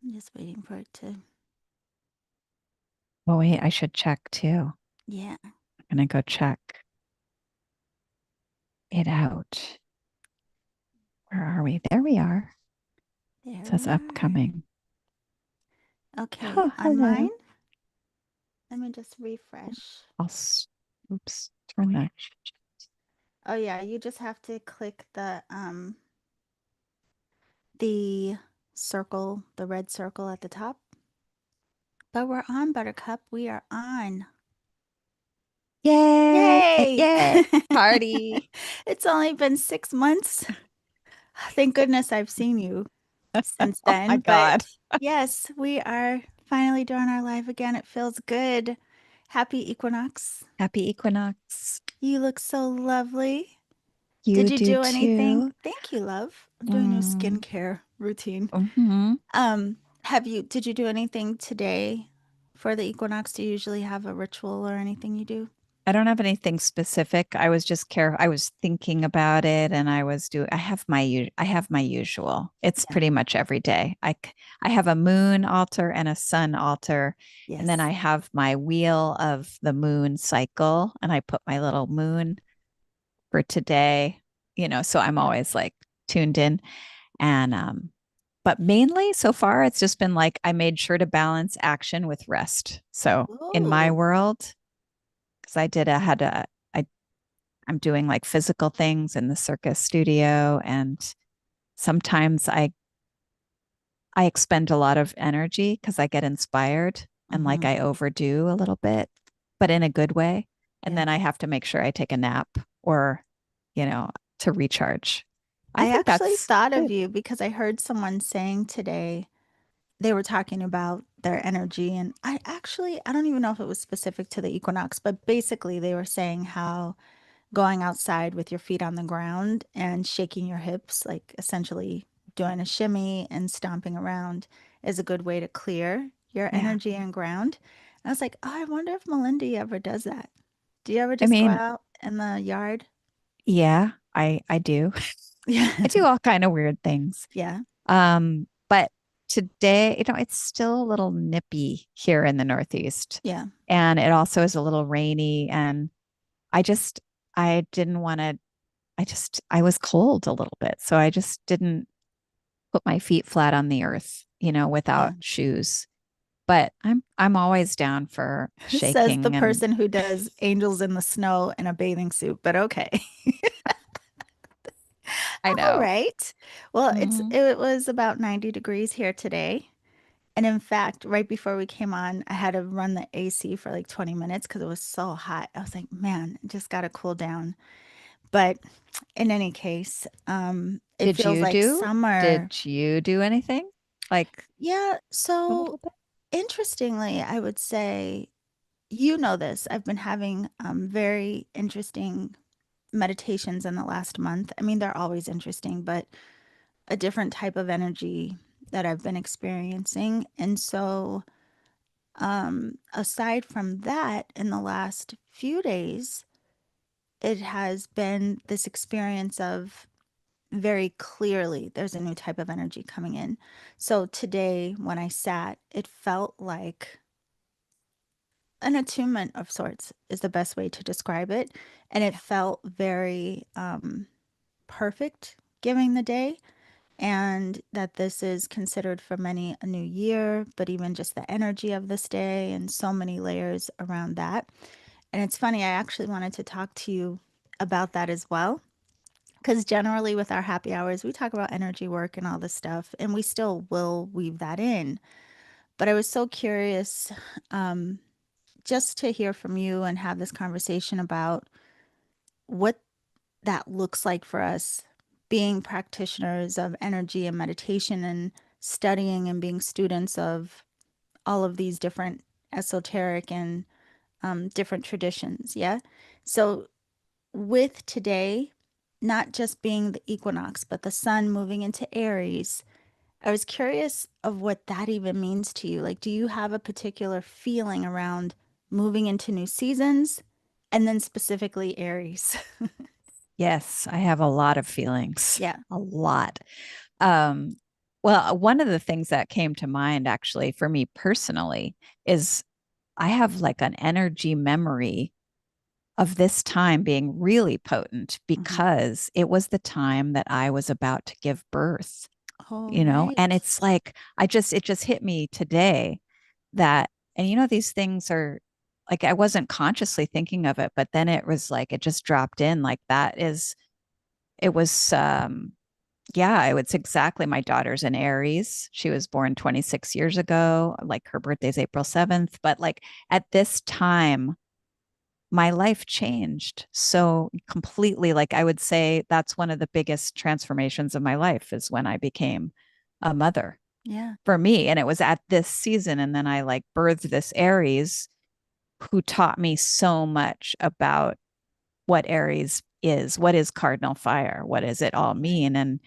I'm just waiting for it to. Oh, wait, I should check too. Yeah. I'm going to go check it out. Where are we? There we are. There It we says are. upcoming. Okay. Oh, On mine, hello. let me just refresh. Oops, turn that. Oh yeah, you just have to click the circle, the red circle at the top. But we're on, Buttercup. We are on. Yay! Yay! Yay! Party. It's only been 6 months. Thank goodness I've seen you since Oh my then. But God. yes, we are finally doing our live again. It feels good. Happy Equinox. Happy equinox. You look so lovely. Did You you do do anything? too. Thank you, love. I'm doing a Mm, skincare routine. hmm Did you do anything today for the equinox? Do you usually have a ritual or anything you do? I don't have anything specific. I was just I was thinking about it and I have my usual. It's Yeah. pretty much every day. I have a moon altar and a sun altar. And then Yes. I have my wheel of the moon cycle and I put my little moon for today, so I'm Yeah. always like tuned in. And but mainly so far it's just been like I made sure to balance action with rest. So in my Oh. world, because I did a had a I I'm doing like physical things in the circus studio, and sometimes I expend a lot of energy because I get inspired and like Mm-hmm. I overdo a little bit, but in a good way. And Yeah. then I have to make sure I take a nap or, you know, to recharge. I I think actually that's thought of good. you because I heard someone saying today they were talking about their energy. And I don't even know if it was specific to the equinox, but basically they were saying how going outside with your feet on the ground and shaking your hips, like essentially doing a shimmy and stomping around, is a good way to clear your Yeah. energy and ground. And I was like, oh, I wonder if Melinda ever does that. Do you ever I just go mean, out in the yard? yeah, I do. Yeah. I do all kind of weird things. Yeah. But today, it's still a little nippy here in the Northeast. Yeah. And it also is a little rainy. And I just, I didn't want to, I was cold a little bit. So I just didn't put my feet flat on the earth, Yeah. without shoes. But I'm always down for Says the shaking and person who does angels in the snow in a bathing suit, but okay. I All know. right. Well, Mm. it was about 90 degrees here today. And in fact, right before we came on, I had to run the AC for like 20 minutes because it was so hot. I was like, man, it just got to cool down. But in any case, it Did feels you like do? summer. Did you do anything? Like Yeah. a So little bit? interestingly, I would say, you know this. I've been having very interesting meditations in the last month. I mean, they're always interesting, but a different type of energy that I've been experiencing. And so, aside from that, in the last few days, it has been this experience of very clearly there's a new type of energy coming in. So today, when I sat, it felt like an attunement of sorts, is the best way to describe it. And it Yeah. felt very perfect giving the day. And that this is considered for many a new year, but even just the energy of this day and so many layers around that. And it's funny, I actually wanted to talk to you about that as well. Because generally, with our happy hours, we talk about energy work and all this stuff, and we still will weave that in. But I was so curious um, just to hear from you and have this conversation about what that looks like for us being practitioners of energy and meditation and studying and being students of all of these different esoteric and different traditions. Yeah. So, with today, not just being the equinox, but the sun moving into Aries, I was curious of what that even means to you. Like, do you have a particular feeling around moving into new seasons and then specifically Aries? Yes, I have a lot of feelings. Yeah. A lot. Um, Well, one of the things that came to mind actually for me personally is I have like an energy memory of this time being really potent Hmm. because it was the time that I was about to give birth, Oh, you know, and right. it's like, it just hit me today that, and these things are like, I wasn't consciously thinking of it, but then it was like, it just dropped in like that is, it was, yeah, it's exactly my daughter's an Aries. She was born 26 years ago. Like her birthday's April 7th. But like at this time, my life changed so completely. Like I would say that's one of the biggest transformations of my life is when I became a mother Yeah. for me. And it was at this season. And then I like birthed this Aries who taught me so much about what Aries is, what is cardinal fire, what does it all Right. mean, and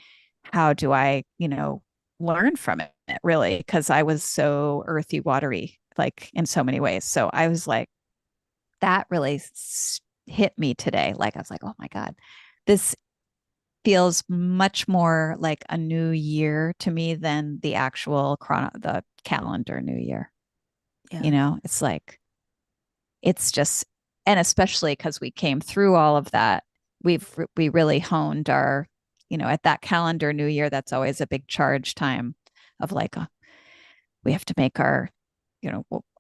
how do I, learn from it really? Because I was so earthy, watery, like in so many ways. So I was like, that really hit me today. Like I was like, oh my God, this feels much more like a new year to me than the actual the calendar new year. Yeah. It's like it's just, and especially because we came through all of that, we really honed our, at that calendar new year, that's always a big charge time of like we have to make our,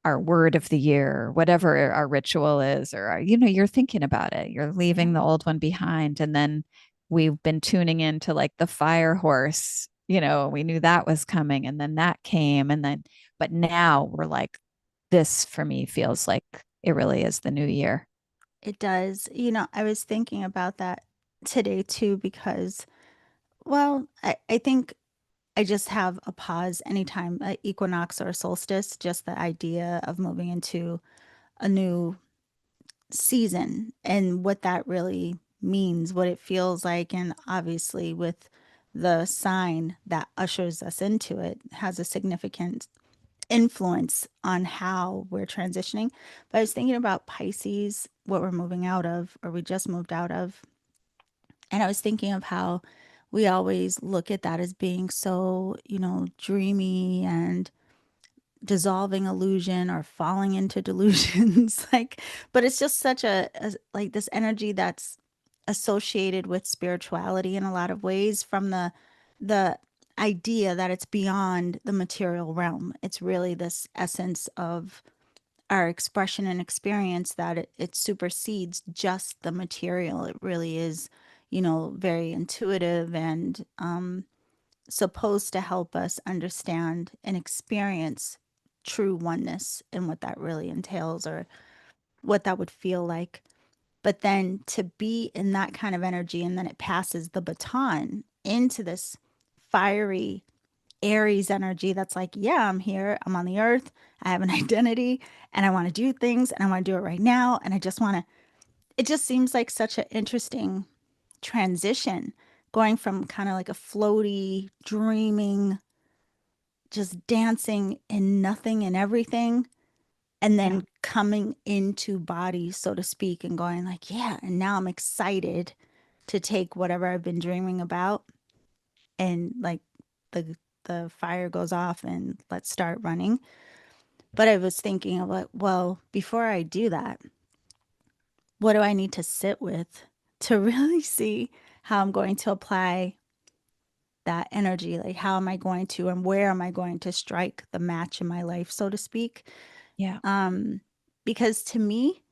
our word of the year, or whatever our ritual is, or you're thinking about it, you're Yeah. leaving the old one behind. And then we've been tuning into like the fire horse, we knew that was coming, and then that came, and then but now we're like, this for me feels like it really is the new year. It does. I was thinking about that today too because, well, I think I just have a pause anytime equinox or solstice, just the idea of moving into a new season and what that really means, what it feels like. And obviously, with the sign that ushers us into it, has a significant influence on how we're transitioning. But I was thinking about Pisces, what we're moving out of, or we just moved out of. And I was thinking of how we always look at that as being so, dreamy and dissolving illusion or falling into delusions. Like, but it's just such like this energy that's associated with spirituality in a lot of ways, from the idea that it's beyond the material realm. It's really this essence of our expression and experience, that it supersedes just the material. It really is, very intuitive and supposed to help us understand and experience true oneness and what that really entails, or what that would feel like. But then to be in that kind of energy, and then it passes the baton into this fiery Aries energy that's like, yeah, I'm here, I'm on the earth, I have an identity, and I want to do things, and I want to do it right now. And I just want to, it just seems like such an interesting transition, going from kind of like a floaty, dreaming, just dancing in nothing and everything, and Yeah. then coming into body, so to speak, and going like, yeah, and now I'm excited to take whatever I've been dreaming about, and like the fire goes off and let's start running. But I was thinking of like, well, before I do that, what do I need to sit with to really see how I'm going to apply that energy? Like, how am I going to, and where am I going to strike the match in my life, so to speak? Yeah. Um, because to me,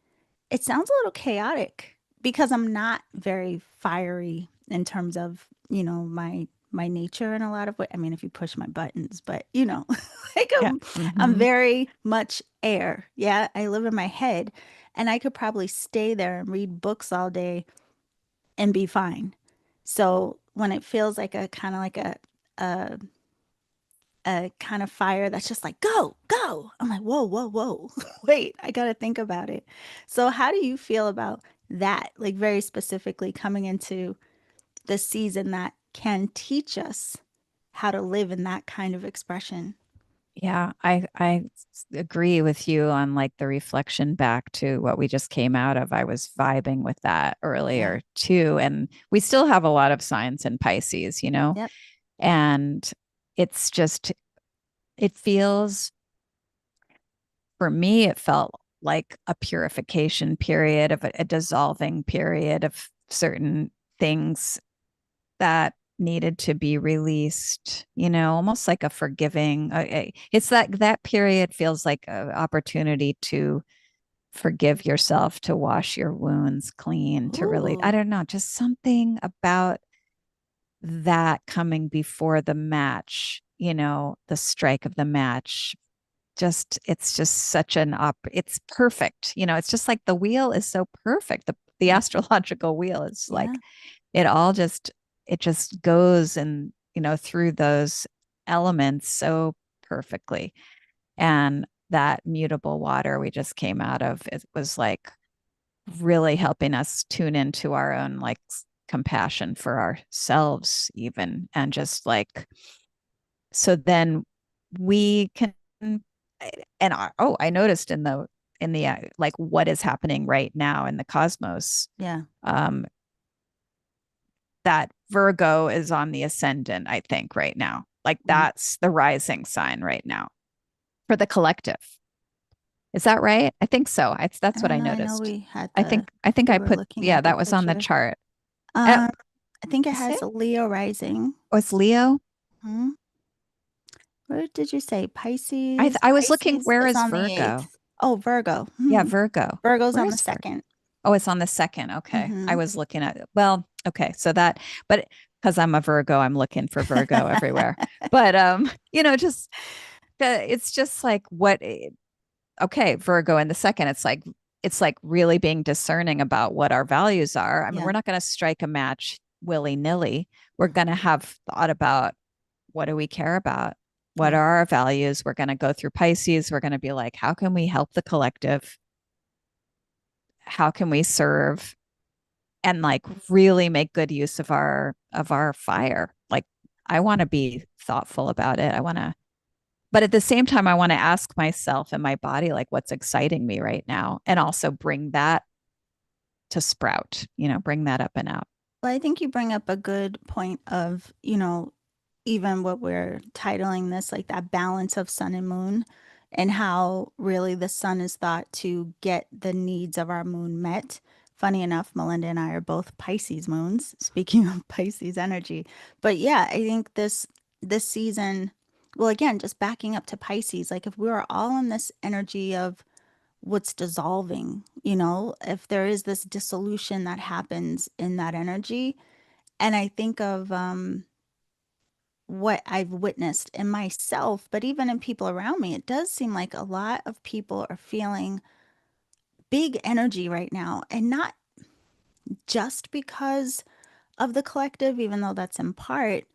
it sounds a little chaotic because I'm not very fiery in terms of, my nature in a lot of ways. I mean, if you push my buttons, but like Yeah. I'm Hmm. very much air. Yeah, I live in my head, and I could probably stay there and read books all day and be fine. So when it feels like a kind of like a a kind of fire that's just like, go, go. I'm like, whoa, whoa, whoa. Wait, I got to think about it. So, how do you feel about that? Like, very specifically, coming into the season that can teach us how to live in that kind of expression. Yeah, agree with you on like the reflection back to what we just came out of. I was vibing with that Yeah. earlier too. And we still have a lot of signs in Pisces, Yep. and it's just, it feels, for me, it felt like a purification period, of a dissolving period of certain things that needed to be released, almost like a forgiving. It's that period feels like an opportunity to forgive yourself, to wash your wounds clean, to really, I Ooh, don't know, just something about that coming before the match, the strike of the match. It's just such it's perfect. It's just like the wheel is so perfect. The yeah, astrological wheel is yeah. like, it all just, it just goes and, through those elements so perfectly. And that mutable water we just came out of, it was like really helping us tune into our own like compassion for ourselves, even. And just like, so then we can, and I noticed in the like what is happening right now in the cosmos, Yeah. um that Virgo is on the ascendant, I think, right now. Like Mhm. that's the rising sign right now for the collective. Is that right? I think so. I That's what don't I know. I know noticed. we had I think the, I think we I were put, looking yeah, at the that was on the picture. chart. Oh, Um, I think it is has it? a Leo rising. Oh, it's Leo. Hmm. What did you say? Pisces? I was looking, Pisces where is is on the Virgo? 8th. Oh, Virgo. Yeah, Hmm. Virgo. Virgo's Where on the is Virgo? 2nd. Oh, it's on the second. Okay. I Hmm. was looking at, well, okay. So that, but because I'm a Virgo, I'm looking for Virgo everywhere. But, just, it's just like okay, Virgo in the second, it's like really being discerning about what our values are. I mean, Yeah. we're not going to strike a match willy-nilly. We're going to have thought about, what do we care about? What Yeah. are our values? We're going to go through Pisces. We're going to be like, how can we help the collective? How can we serve and like really make good use of our fire? Like, I want to be thoughtful about it. But at the same time, I want to ask myself and my body, like, what's exciting me right now? And also bring that to sprout, bring that up and out. Well, I think you bring up a good point of, even what we're titling this, like that balance of sun and moon, and how really the sun is thought to get the needs of our moon met. Funny enough, Melinda and I are both Pisces moons, speaking of Pisces energy. But yeah, I think this season, well, again, just backing up to Pisces, like if we were all in this energy of what's dissolving, if there is this dissolution that happens in that energy, and I think of what I've witnessed in myself, but even in people around me, it does seem like a lot of people are feeling big energy right now. And not just because of the collective, even though that's in part,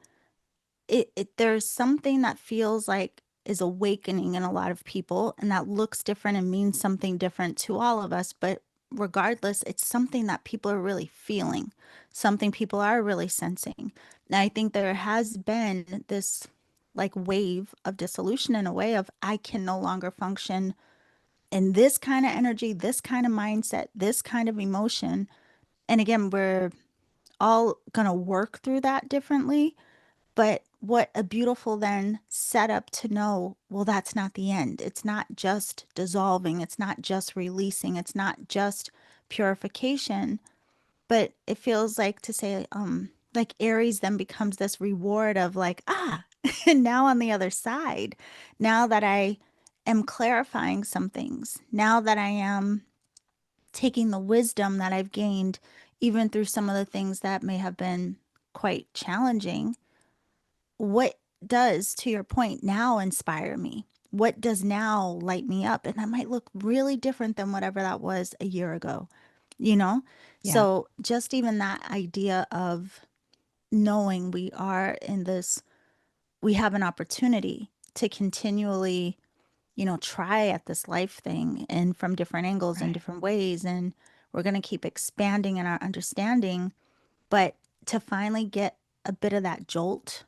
there's something that feels like is awakening in a lot of people, and that looks different and means something different to all of us. But regardless, it's something that people are really feeling, something people are really sensing. And I think there has been this like wave of dissolution, in a way of I can no longer function in this kind of energy, this kind of mindset, this kind of emotion. And again, we're all going to work through that differently, but what a beautiful then setup to know, well, that's not the end. It's not just dissolving, it's not just releasing, it's not just purification, but it feels like to say, like Aries then becomes this reward of like, and now on the other side, now that I am clarifying some things, now that I am taking the wisdom that I've gained, even through some of the things that may have been quite challenging, what does, to your point, now inspire me? What does now light me up? And that might look really different than whatever that was a year ago, you know? Yeah. So just even that idea of knowing we are in this, we have an opportunity to continually, try at this life thing and from different angles and Right. different ways. And we're going to keep expanding in our understanding, but to finally get a bit of that jolt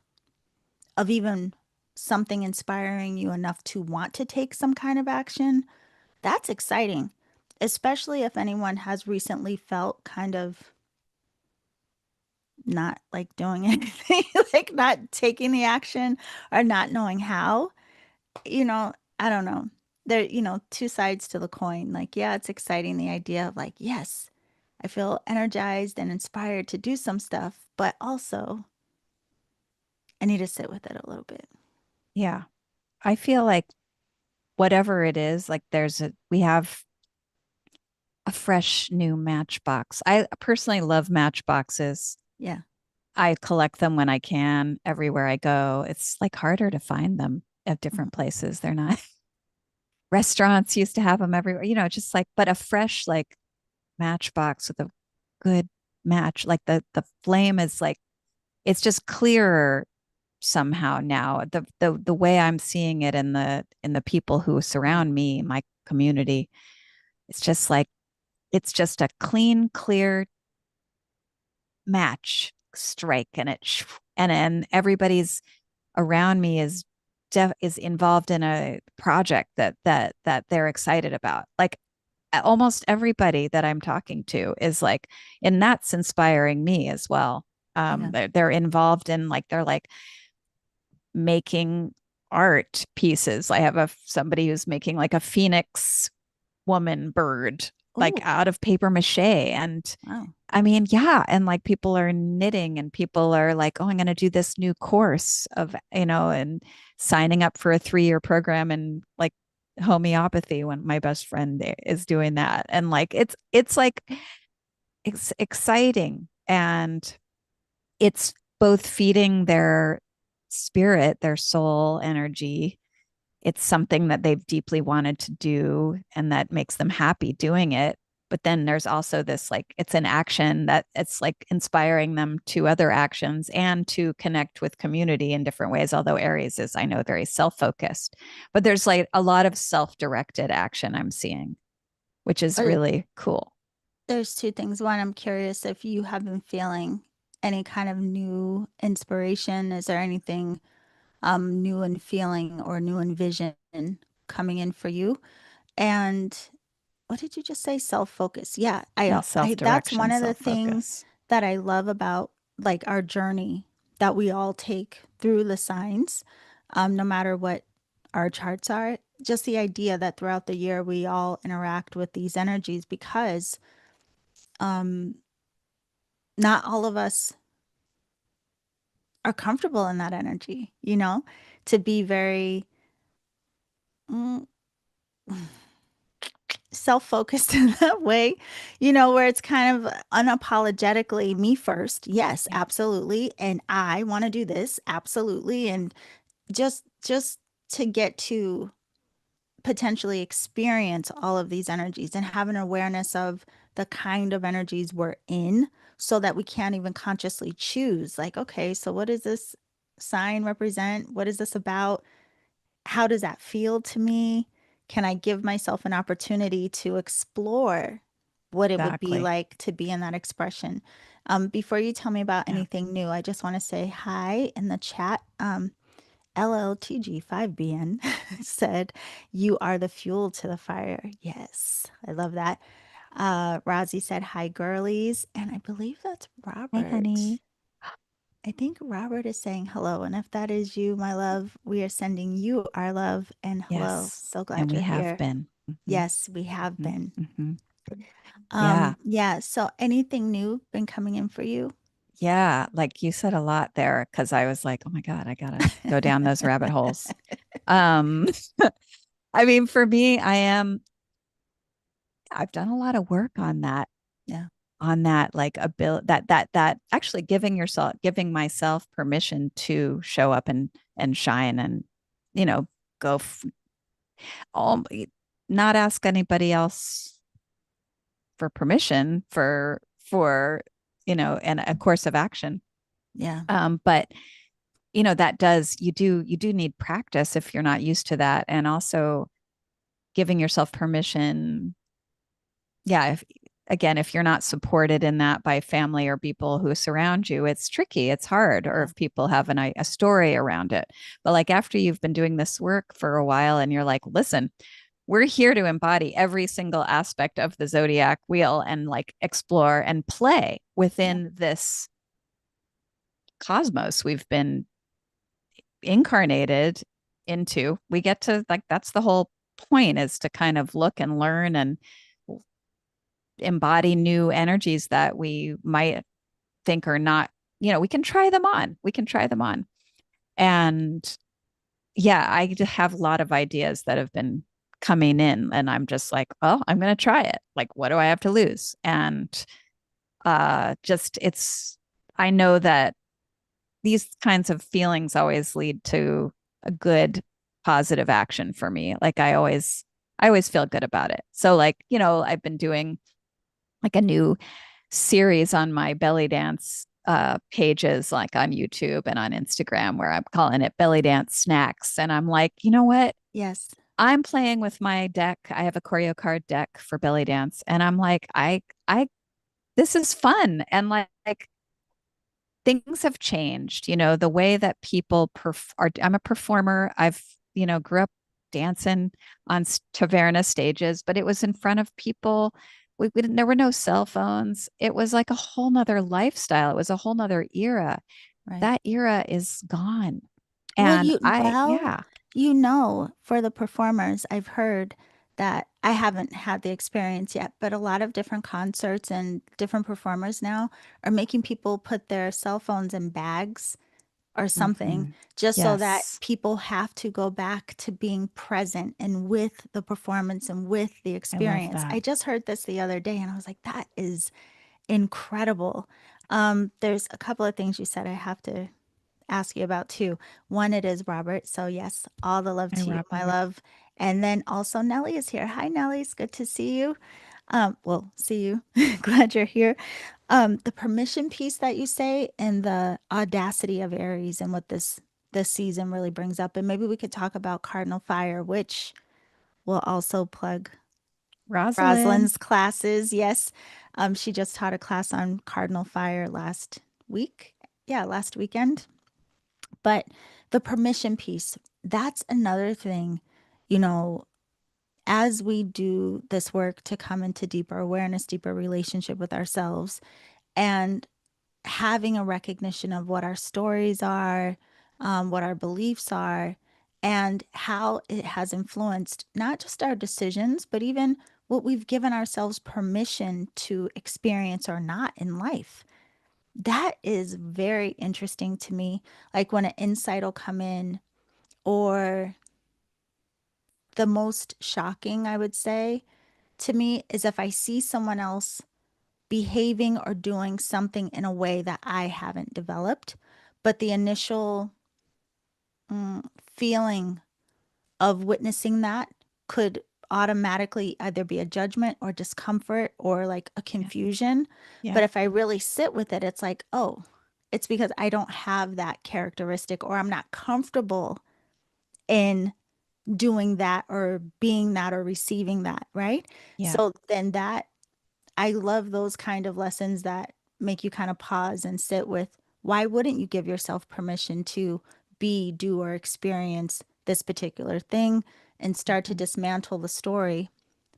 of even something inspiring you enough to want to take some kind of action, that's exciting. Especially if anyone has recently felt kind of not like doing anything, like not taking the action or not knowing how, you know, I don't know. There, two sides to the coin. Like, yeah, it's exciting the idea of like, yes, I feel energized and inspired to do some stuff, but also I need to sit with it a little bit. Yeah. I feel like whatever it is, like we have a fresh new matchbox. I personally love matchboxes. Yeah. I collect them when I can everywhere I go. It's like harder to find them at Mhm. different places. They're not restaurants used to have them everywhere, just like, but a fresh like matchbox with a good match. Like the flame is like it's just clearer somehow now. The way I'm seeing it in the people who surround me, my community, it's just like it's just a clean, clear match strike, and and everybody's around me is involved in a project that they're excited about. Like almost everybody that I'm talking to is like, and that's inspiring me as well. Yeah. They're involved in like they're like making art pieces. I have somebody who's making like a phoenix woman bird like Oh, out of paper mache. And wow. I mean, yeah, and like people are knitting and people are like, oh, I'm going to do this new course of, and signing up for a 3-year program and like homeopathy when my best friend is doing that. And like it's like it's exciting, and it's both feeding their spirit, their soul energy. It's something that they've deeply wanted to do and that makes them happy doing it. But then there's also this like it's an action that it's like inspiring them to other actions and to connect with community in different ways. Although Aries is, I know, very self-focused, but there's like a lot of self-directed action I'm seeing, which is Uh, really cool. There's two things. One, I'm curious if you have been feeling any kind of new inspiration. Is there anything new in feeling or new in vision coming in for you? And what did you just say? Self-focus. Yeah, Yeah, I that's one self-direction, of the things self-focus. that I love about like our journey that we all take through the signs, no matter what our charts are. Just the idea that throughout the year we all interact with these energies because um, not all of us are comfortable in that energy, to be very mm, self-focused in that way, where it's kind of unapologetically me first. Yes, Yeah, absolutely. And I want to do this. Absolutely. And just to get to potentially experience all of these energies and have an awareness of the kind of energies we're in so that we can't even consciously choose like, okay, so what does this sign represent? What is this about? How does that feel to me? Can I give myself an opportunity to explore what it would be exactly. like to be in that expression? Before you tell me about Yeah. anything new, I just want to say hi in the chat. LLTG5BN said, "You are the fuel to the fire." Yes, I love that. Rozzy said, "Hi, girlies." And I believe that's Hey, Robert. honey. I think Robert is saying hello. And if that is you, my love, we are sending you our love and hello. Yes. So And glad we you're have here. been. Hmm. Yes, we have Hmm. been. Hmm. Yeah. Yeah. So anything new been coming in for you? Yeah. Like you said a lot there because I was like, oh my God, I gotta go down those rabbit holes. Um, I mean, for me, I've done a lot of work Yeah. on that like ability that actually giving myself permission to show up and shine and, you know, go all not ask anybody else for permission for and a course of action. Yeah. But that you do need practice if you're not used to that, and also giving yourself permission. Yeah, if you're not supported in that by family or people who surround you, it's tricky, it's hard, or Yeah. if people have a story around it. But like after you've been doing this work for a while and you're like, listen, we're here to embody every single aspect of the zodiac wheel and like explore and play Yeah. within this cosmos we've been incarnated into. We get to, like, that's the whole point, is to kind of look and learn and embody new energies that we might think are not, we can try them on. We can try them on. And yeah, I have a lot of ideas that have been coming in, and I'm just like, oh, I'm going to try it. Like, what do I have to lose? And just I know that these kinds of feelings always lead to a good positive action for me. Like, I always feel good about it. So, like, I've been doing like a new series on my belly dance pages, like on YouTube and on Instagram, where I'm calling it belly dance snacks. And I'm like, you know what? Yes. I'm playing with my deck. I have a choreo card deck for belly dance. And I'm like, this is fun. And like things have changed, the way that people are. I'm a performer. I've, grew up dancing on taverna stages, but it was in front of people. We didn't, there were no cell phones. It was like a whole nother lifestyle. It was a whole nother era. Right. That era is gone. Well, And yeah, for the performers, I've heard that I haven't had the experience yet, but a lot of different concerts and different performers now are making people put their cell phones in bags or something, hmm, just so that yes, people have to go back to being present and with the performance and with the I love experience. I that. just heard this the other day and I was like, that is incredible. There's a couple of things you said I have to ask you about too. One, it is Robert. So, yes, all the love Hi, to you, my Robert. love. And then also Nellie is here. Hi, Nellie. It's good to see you. Well, see you. Glad you're here. The permission piece that you say and the audacity of Aries and what this season really brings up. And maybe we could talk about cardinal fire, which will also plug Rosalind. Rosalind's classes. Yes. She just taught a class on cardinal fire last week. Yeah, last weekend. But the permission piece, that's another thing, you know, as we do this work to come into deeper awareness, deeper relationship with ourselves, and having a recognition of what our stories are, what our beliefs are, and how it has influenced not just our decisions, but even what we've given ourselves permission to experience or not in life. That is very interesting to me. Like when an insight will come in, or the most shocking, I would say, to me is if I see someone else behaving or doing something in a way that I haven't developed, but the initial feeling of witnessing that could automatically either be a judgment or discomfort or like a Yeah, confusion. But yeah, if I really sit with it, it's like, oh, it's because I don't have that characteristic or I'm not comfortable in doing that or being that or receiving that, right? yeah. So then that I love those kind of lessons that make you kind of pause and sit with why wouldn't you give yourself permission to be, do, or experience this particular thing and start to Mhm. dismantle the story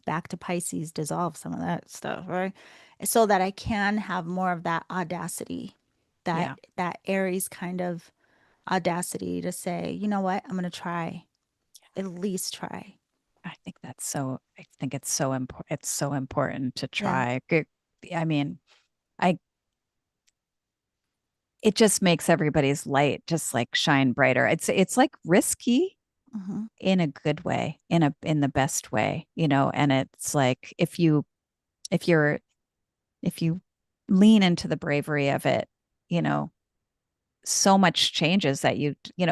back to Pisces, dissolve some of that stuff, right? So that I can have more of that audacity, Yeah. that Aries kind of audacity to say, you know what, I'm going to try, at least try. I think it's so important. It's so important to Yeah. try. I mean, I, it just makes everybody's light just like shine brighter. It's like risky Hmm. in a good way, in the best way, and it's like if you're, if you lean into the bravery of it, you know, so much changes that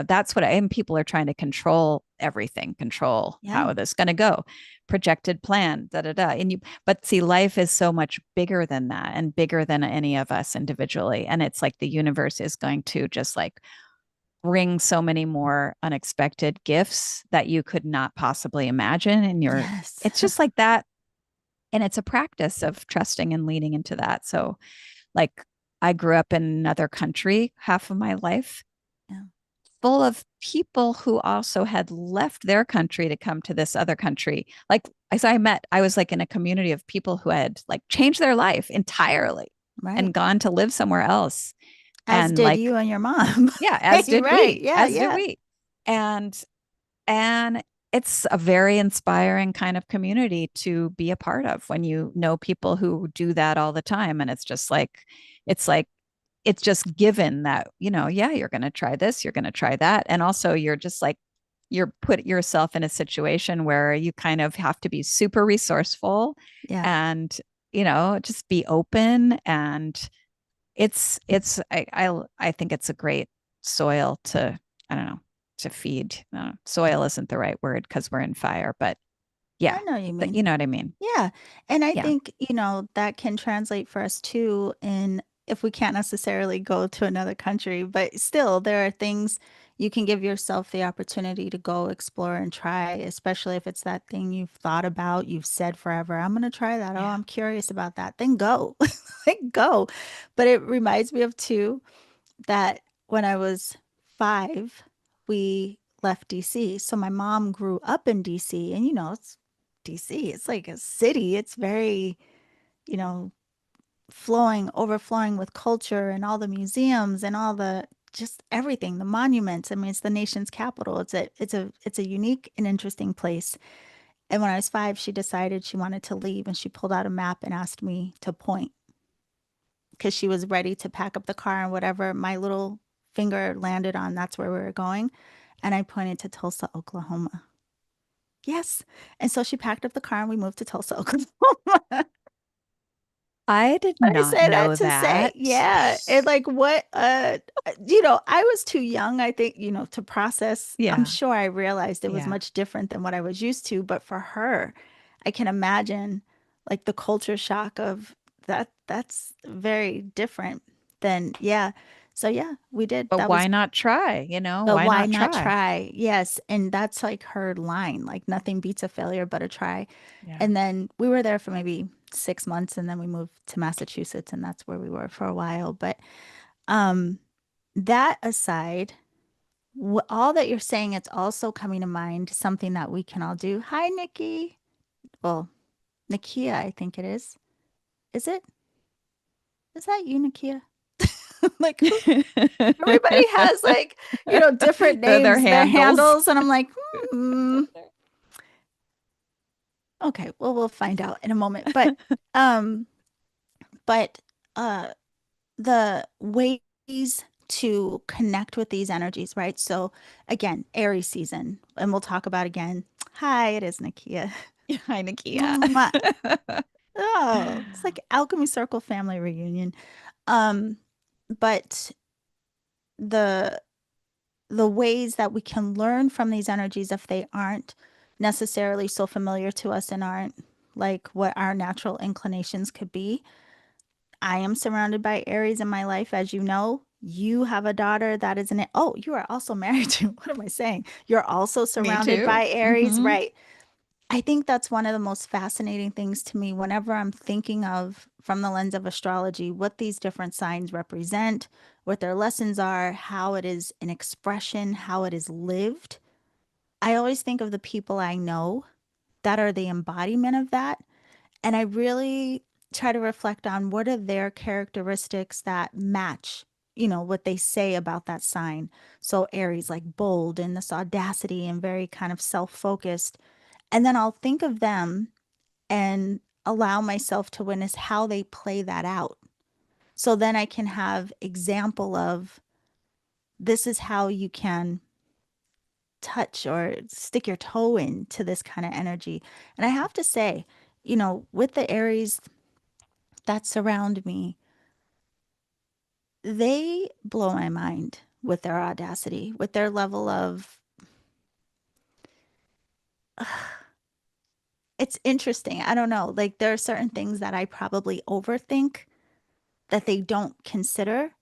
that's what and people are trying to control everything, control Yeah. how this is going to go, projected plan, da da da. And but see, life is so much bigger than that and bigger than any of us individually. And it's like the universe is going to just like bring so many more unexpected gifts that you could not possibly imagine. And Yes. it's just like that. And it's a practice of trusting and leaning into that. So, like, I grew up in another country half of my life, Yeah. full of people who also had left their country to come to this other country. Like, as I was like in a community of people who had like changed their life entirely Right. and gone to live somewhere else. As And did like, you and your mom. yeah, Right. Yeah. as did Yeah. we. And and it's a very inspiring kind of community to be a part of when you know people who do that all the time. And it's like, it's just given that, yeah, you're going to try this, you're going to try that. And also you're just like, you're put yourself in a situation where you kind of have to be super resourceful Yeah. and, just be open. And I think it's a great soil to, I don't know, to feed. Soil isn't the right word because we're in fire, but yeah, I know what you mean. you know what I mean? Yeah. And I Yeah. think, that can translate for us too in if we can't necessarily go to another country, but still there are things you can give yourself the opportunity to go explore and try, especially if it's that thing you've thought about, you've said forever, I'm going to try that. Oh, Yeah. I'm curious about that. Then go. Like go. But it reminds me of too that when I was 5, we left DC. So my mom grew up in DC, and it's DC. It's like a city. It's very, you know, overflowing with culture and all the museums and all the just everything, the monuments. I mean, it's the nation's capital. It's a unique and interesting place. And when I was 5, she decided she wanted to leave and she pulled out a map and asked me to point because she was ready to pack up the car and whatever my little finger landed on, that's where we were going. And I pointed to Tulsa, Oklahoma. Yes. And so she packed up the car and we moved to Tulsa, Oklahoma. I did I not say that know to say, that. yeah. And like what I was too young, I think, to process. I'm Yeah. sure I realized it was Yeah. much different than what I was used to, but for her, I can imagine like the culture shock of that's very different than yeah. So yeah, we did. But That why was not try? but Why why not not try? try? Yes, and that's like her line, like nothing beats a failure but a try. Yeah. And then we were there for maybe 6 months and then we moved to Massachusetts and that's where we were for a while. But um that aside, all that you're saying, it's also coming to mind something that we can all do. Hi, Nikki. Well, Nikia, I think it is. Is it? Is that you, Nikia? Like who? Everybody has like, different Their names, their handles. handles, and I'm like, hmm. Okay, well, we'll find out in a moment. Um, but uh the ways to connect with these energies, right? So again, Aries season, and we'll talk about again. Hi, it is Nakia. Hi, Nakia. Mwah. Oh, it's like Alchemy Circle family reunion. Um, but the the ways that we can learn from these energies if they aren't necessarily so familiar to us and aren't like what our natural inclinations could be. I am surrounded by Aries in my life, as you know. You have a daughter that is oh, you are also married to, what am I saying? You're also Me surrounded too. by Aries, Hmm. right? I think that's one of the most fascinating things to me whenever I'm thinking of, from the lens of astrology, what these different signs represent, what their lessons are, how it is an expression, how it is lived. I always think of the people I know that are the embodiment of that. And I really try to reflect on what are their characteristics that match, what they say about that sign. So Aries, like bold and this audacity and very kind of self-focused. And then I'll think of them and allow myself to witness how they play that out. So then I can have example of this is how you can touch or stick your toe into this kind of energy. And I have to say, with the Aries that surround me, they blow my mind with their audacity, with their level of it's interesting. I don't know. Like there are certain things that I probably overthink that they don't consider,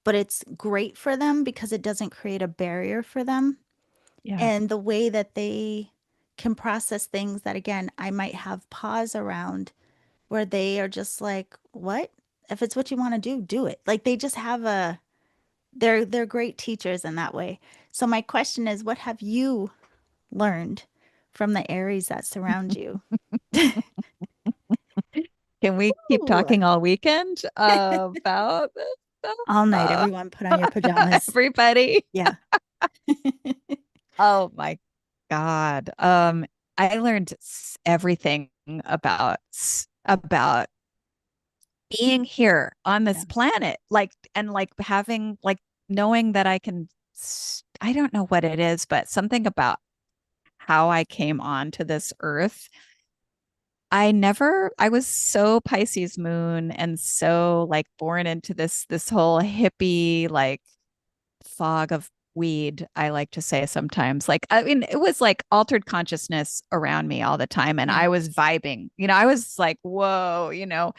but it's great for them because it doesn't create a barrier for them. Yeah. And the way that they can process things that again, I might have pause around where they are just like, "What? If it's what you want to do, do it." Like they just have they're great teachers in that way. So my question is, what have you learned from the Aries that surround you? Can we keep Ooh. talking all weekend about this? All night, Uh, everyone put on your pajamas. everybody. Yeah. Oh my God. I learned everything about being here on Yeah. this planet, like, and like having, like, knowing that I can, I don't know what it is, but something about how I came on to this earth. I was so Pisces moon and so like born into this whole hippie, like, fog of weed, I like to say sometimes. Like, I mean, it was like altered consciousness around me all the time. And Yeah. I was vibing, I was like, whoa,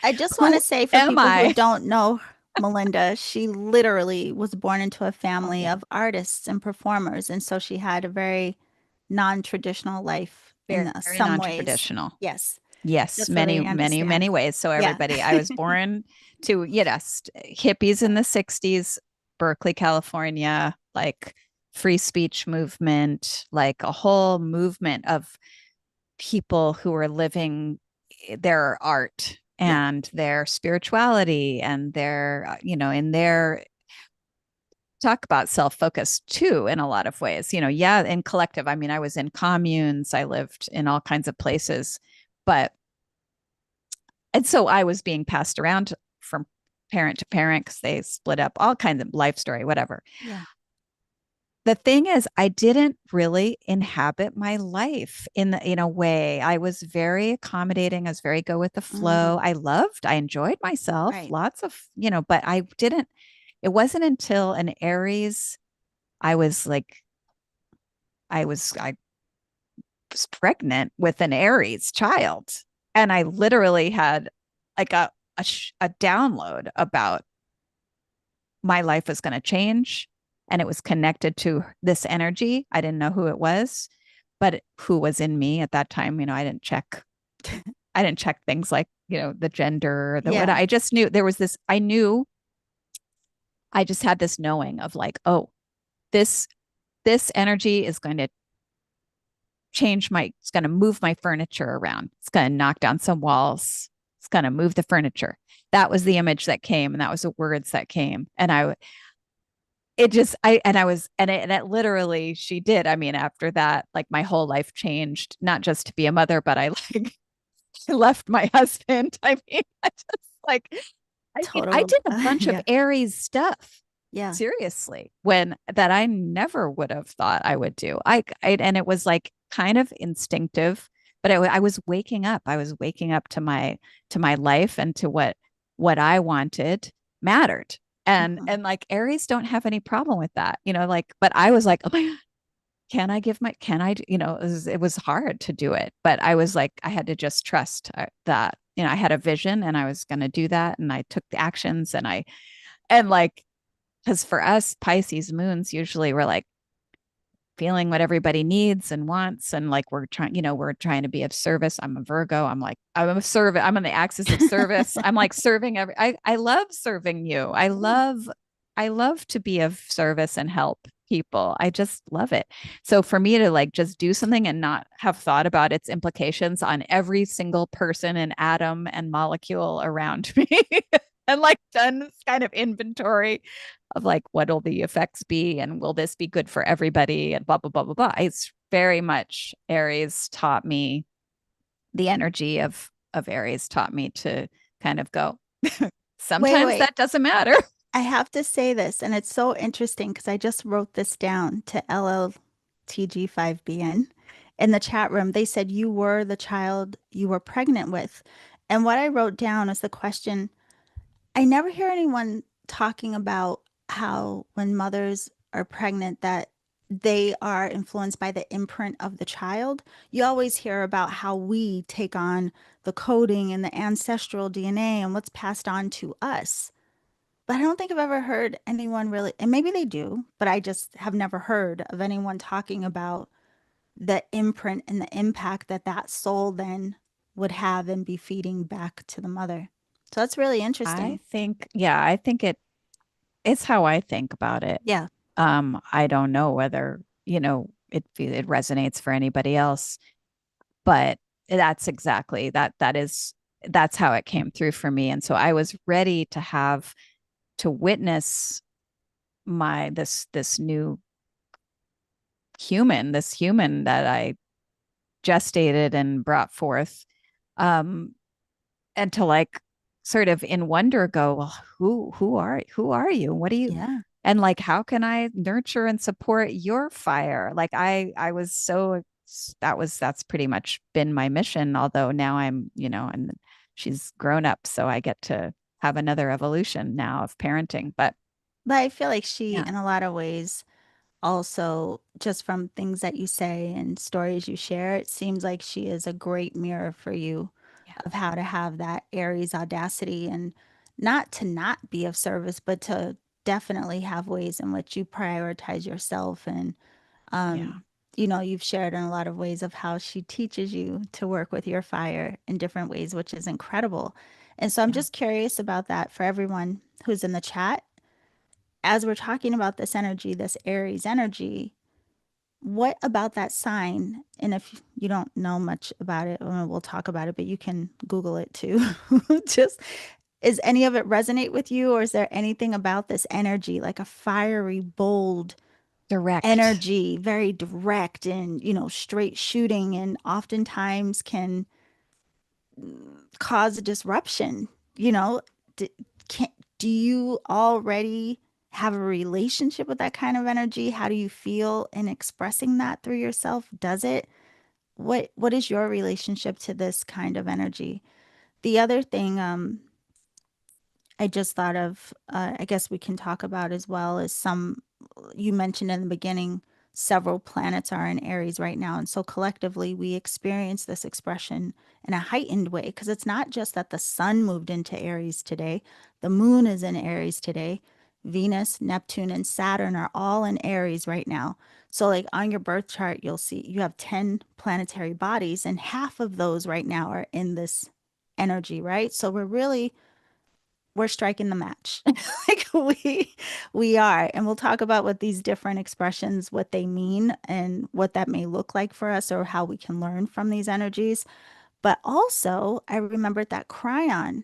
I just want who to say for am people who I? don't know Melinda, she literally was born into a Oh, family yeah. of artists and performers. And so she had a very non-traditional life in Very some ways. non-traditional. Yes, Yes, just so they many, many, many understand. ways. So Yeah. everybody, I was born to, hippies in the 60s, Berkeley, California, like free speech movement, like a whole movement of people who are living their art Yeah. and their spirituality and their, in their talk about self-focus too in a lot of ways. Yeah, in collective. I mean, I was in communes, I lived in all kinds of places, but and so I was being passed around from parent to parent because they split up, all kinds of life story, whatever. Yeah. The thing is, I didn't really inhabit my life in a way. I was very accommodating. I was very go with the flow. Hmm. I enjoyed myself, Right. lots of, but I didn't, it wasn't until an Aries, I was like, I was pregnant with an Aries child. And I literally had like a download about my life was going to change, and it was connected to this energy. I didn't know who it was, but who was in me at that time. I didn't check things like, the gender, the what. Yeah. I just knew there was this, I knew, I just had this knowing of like, oh, this this energy is going to it's going to move my furniture around. It's going to knock down some walls. It's going to move the furniture. That was the image that came, and that was the words that came. And it just, and I was, and it literally, she did. I mean, after that, like my whole life changed, not just to be a mother, but I like left my husband. I mean, I Total. did a bunch of Yeah. Aries stuff. Yeah. Seriously, when that I never would have thought I would do. And it was like kind of instinctive, but I was waking up. I was waking up to my life and to what I wanted mattered. Hmm. And like Aries don't have any problem with that, like, but I was like, oh my God, can I, it was hard to do it, but I was like, I had to just trust that, I had a vision and I was going to do that. And I took the actions and like, because for us, Pisces moons, usually we're like feeling what everybody needs and wants. And like we're trying to be of service. I'm a Virgo. I'm a servant. I'm on the axis of service. I'm like serving I love serving you. Yeah. I love to be of service and help people. I just love it. So for me to like just do something and not have thought about its implications on every single person and atom and molecule around me and like done this kind of inventory of like what'll the effects be and will this be good for everybody and blah blah blah blah blah. It's very much Aries taught me, the energy of Aries taught me to kind of go, Wait, sometimes wait. that doesn't matter. I have to say this, and it's so interesting because I just wrote this down to LLTG5BN in the chat room. They said you were the child you were pregnant with. And what I wrote down is the question. I never hear anyone talking about how when mothers are pregnant that they are influenced by the imprint of the child. You always hear about how we take on the coding and the ancestral DNA and what's passed on to us. But I don't think I've ever heard anyone really, and maybe they do, but I just have never heard of anyone talking about the imprint and the impact that that soul then would have and be feeding back to the mother. So that's really interesting. I think it's how I think about it. Yeah. I don't know whether, it resonates for anybody else, but that's exactly that's how it came through for me. And so I was ready to have to witness this new human, this human that I gestated and brought forth. Um, and to like sort of in wonder go, well, who are you? What do you, Yeah. and like how can I nurture and support your fire? Like I was so that's pretty much been my mission, although now I'm, and she's grown up, so I get to have another evolution now of parenting. But But I feel like she, yeah, in a lot of ways, also just from things that you say and stories you share, it seems like she is a great mirror for you yeah, of how to have that Aries audacity and not to not be of service, but to definitely have ways in which you prioritize yourself. And, yeah, you've shared in a lot of ways of how she teaches you to work with your fire in different ways, which is incredible. And so I'm yeah. just curious about that for everyone who's in the chat. As we're talking about this energy, this Aries energy, what about that sign? And if you don't know much about it, we'll talk about it, but you can Google it too. Just, is any of it resonate with you, or is there anything about this energy, like a fiery, bold Direct. energy, very direct and, straight shooting, and oftentimes can cause a disruption? You know, D- can, do you already have a relationship with that kind of energy? How do you feel in expressing that through yourself? Does it? What is your relationship to this kind of energy? The other thing I just thought of, I guess we can talk about as well, is you mentioned in the beginning, several planets are in Aries right now. And so collectively, we experience this expression in a heightened way because it's not just that the sun moved into Aries today, the moon is in Aries today. Venus, Neptune, and Saturn are all in Aries right now. So, like on your birth chart, you'll see you have 10 planetary bodies, and half of those right now are in this energy, right? So, we're striking the match. Like we are, and we'll talk about what these different expressions, what they mean and what that may look like for us, or how we can learn from these energies. But also I remembered that Cryon,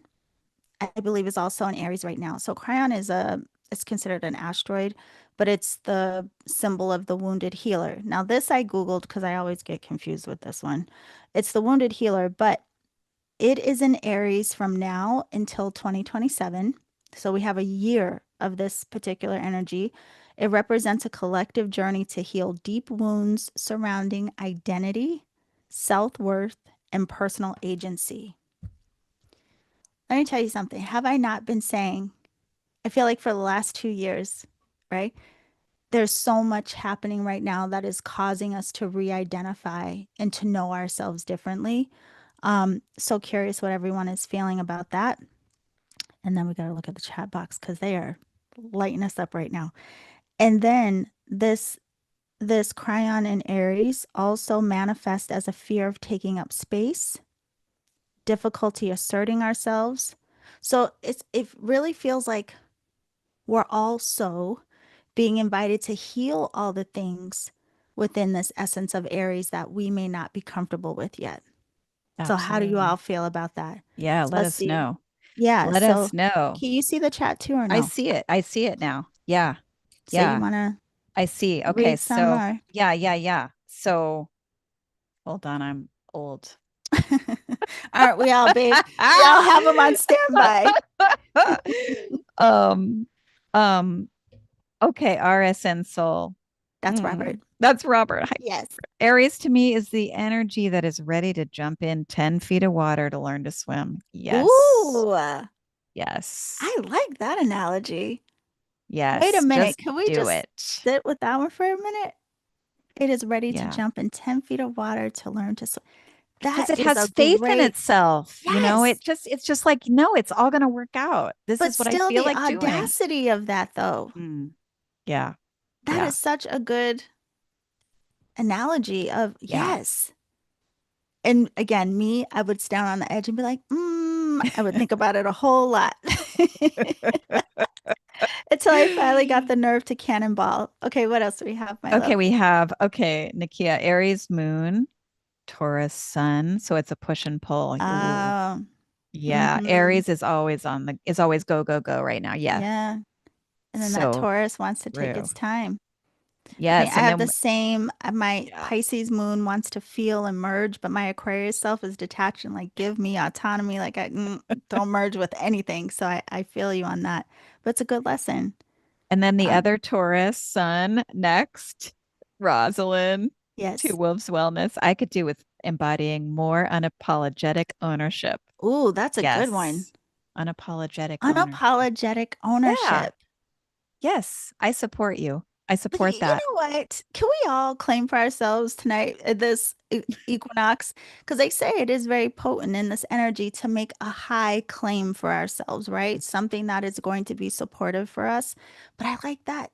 I believe, is also in Aries right now. So Cryon is it's considered an asteroid, but it's the symbol of the wounded healer. Now this I googled because I always get confused with this one. It's the wounded healer, but it is in Aries from now until 2027. So we have a year of this particular energy. It represents a collective journey to heal deep wounds surrounding identity, self worth, and personal agency. Let me tell you something. Have I not been saying, I feel like for the last 2 years, right? There's so much happening right now that is causing us to re identify and to know ourselves differently. So curious what everyone is feeling about that. And then we got to look at the chat box because they are lighting us up right now. And then this Cryon in Aries also manifests as a fear of taking up space, difficulty asserting ourselves. So it really feels like we're also being invited to heal all the things within this essence of Aries that we may not be comfortable with yet. So how do you all Absolutely. feel about that? Yeah, So let let's us see. know. Yeah, Let so us know. can you see the chat too or I no? see it. I see it now. Yeah. So you Yeah. want to I see. Okay. read some So, more? yeah, yeah, yeah. So, hold on. I'm old. Aren't we all, babe? We all have them on standby. um, um, okay. RSN Soul. That's Robert. That's Robert. Hi, Yes. Aries to me is the energy that is ready to jump in 10 feet of water to learn to swim. Yes. Ooh, Yes. I like that analogy. Wait a Yes. minute. Just Can we do just it. sit with that one for a minute? It is ready to Yeah. jump in 10 feet of water to learn to swim. Because That it is has a faith in great, itself. yes, It's just like, no, it's all going to work out. This but is what I still feel the like doing. audacity of that, though. Mm, yeah. That Yeah. is such a good analogy of Yeah. yes. And again, me, I would stand on the edge and be like, I would think about it a whole lot until I finally got the nerve to cannonball. Okay, what else do we have, my Okay, love? we have, okay, Nikia, Aries moon, Taurus sun. So it's a push and pull. Ooh, Um, Yeah, Hmm. Aries is always go, go, go right now. Yeah. Yeah. And then that So Taurus wants to take true. its time. I Yes. And have the then same, my yeah. Pisces moon wants to feel and merge, but my Aquarius self is detached and like, give me autonomy. Like, don't merge with anything. So I feel you on that. But it's a good lesson. And then the Um, other Taurus sun next, Rosalind, Two yes. Wolves Wellness. I could do with embodying more unapologetic ownership. Ooh, that's a good one. Yes. Unapologetic ownership. Unapologetic Yeah. ownership. Yes. I support you. I But support you that. know what? Can we all claim for ourselves tonight at this equinox? Because they say it is very potent in this energy to make a high claim for ourselves, right? Something that is going to be supportive for us. But I like that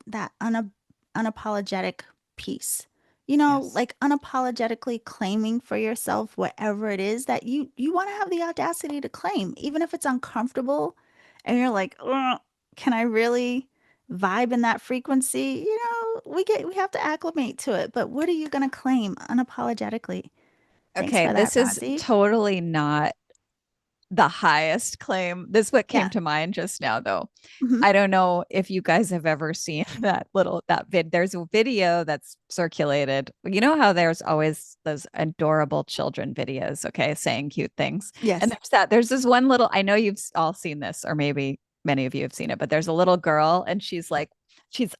unapologetic piece. You know, Yes. like unapologetically claiming for yourself whatever it is that you want to have the audacity to claim, even if it's uncomfortable, and you're like, "Ugh, can I really vibe in that frequency?" We have to acclimate to it. But what are you going to claim unapologetically? Thanks Okay. for that, This is Rosie. totally not the highest claim. This is what came Yeah. to mind just now, though. Hmm. I don't know if you guys have ever seen there's a video that's circulated. You know how there's always those adorable children videos, okay, saying cute things. And Yes. there's this one little, I know you've all seen this, or maybe many of you have seen it, but there's a little girl and she's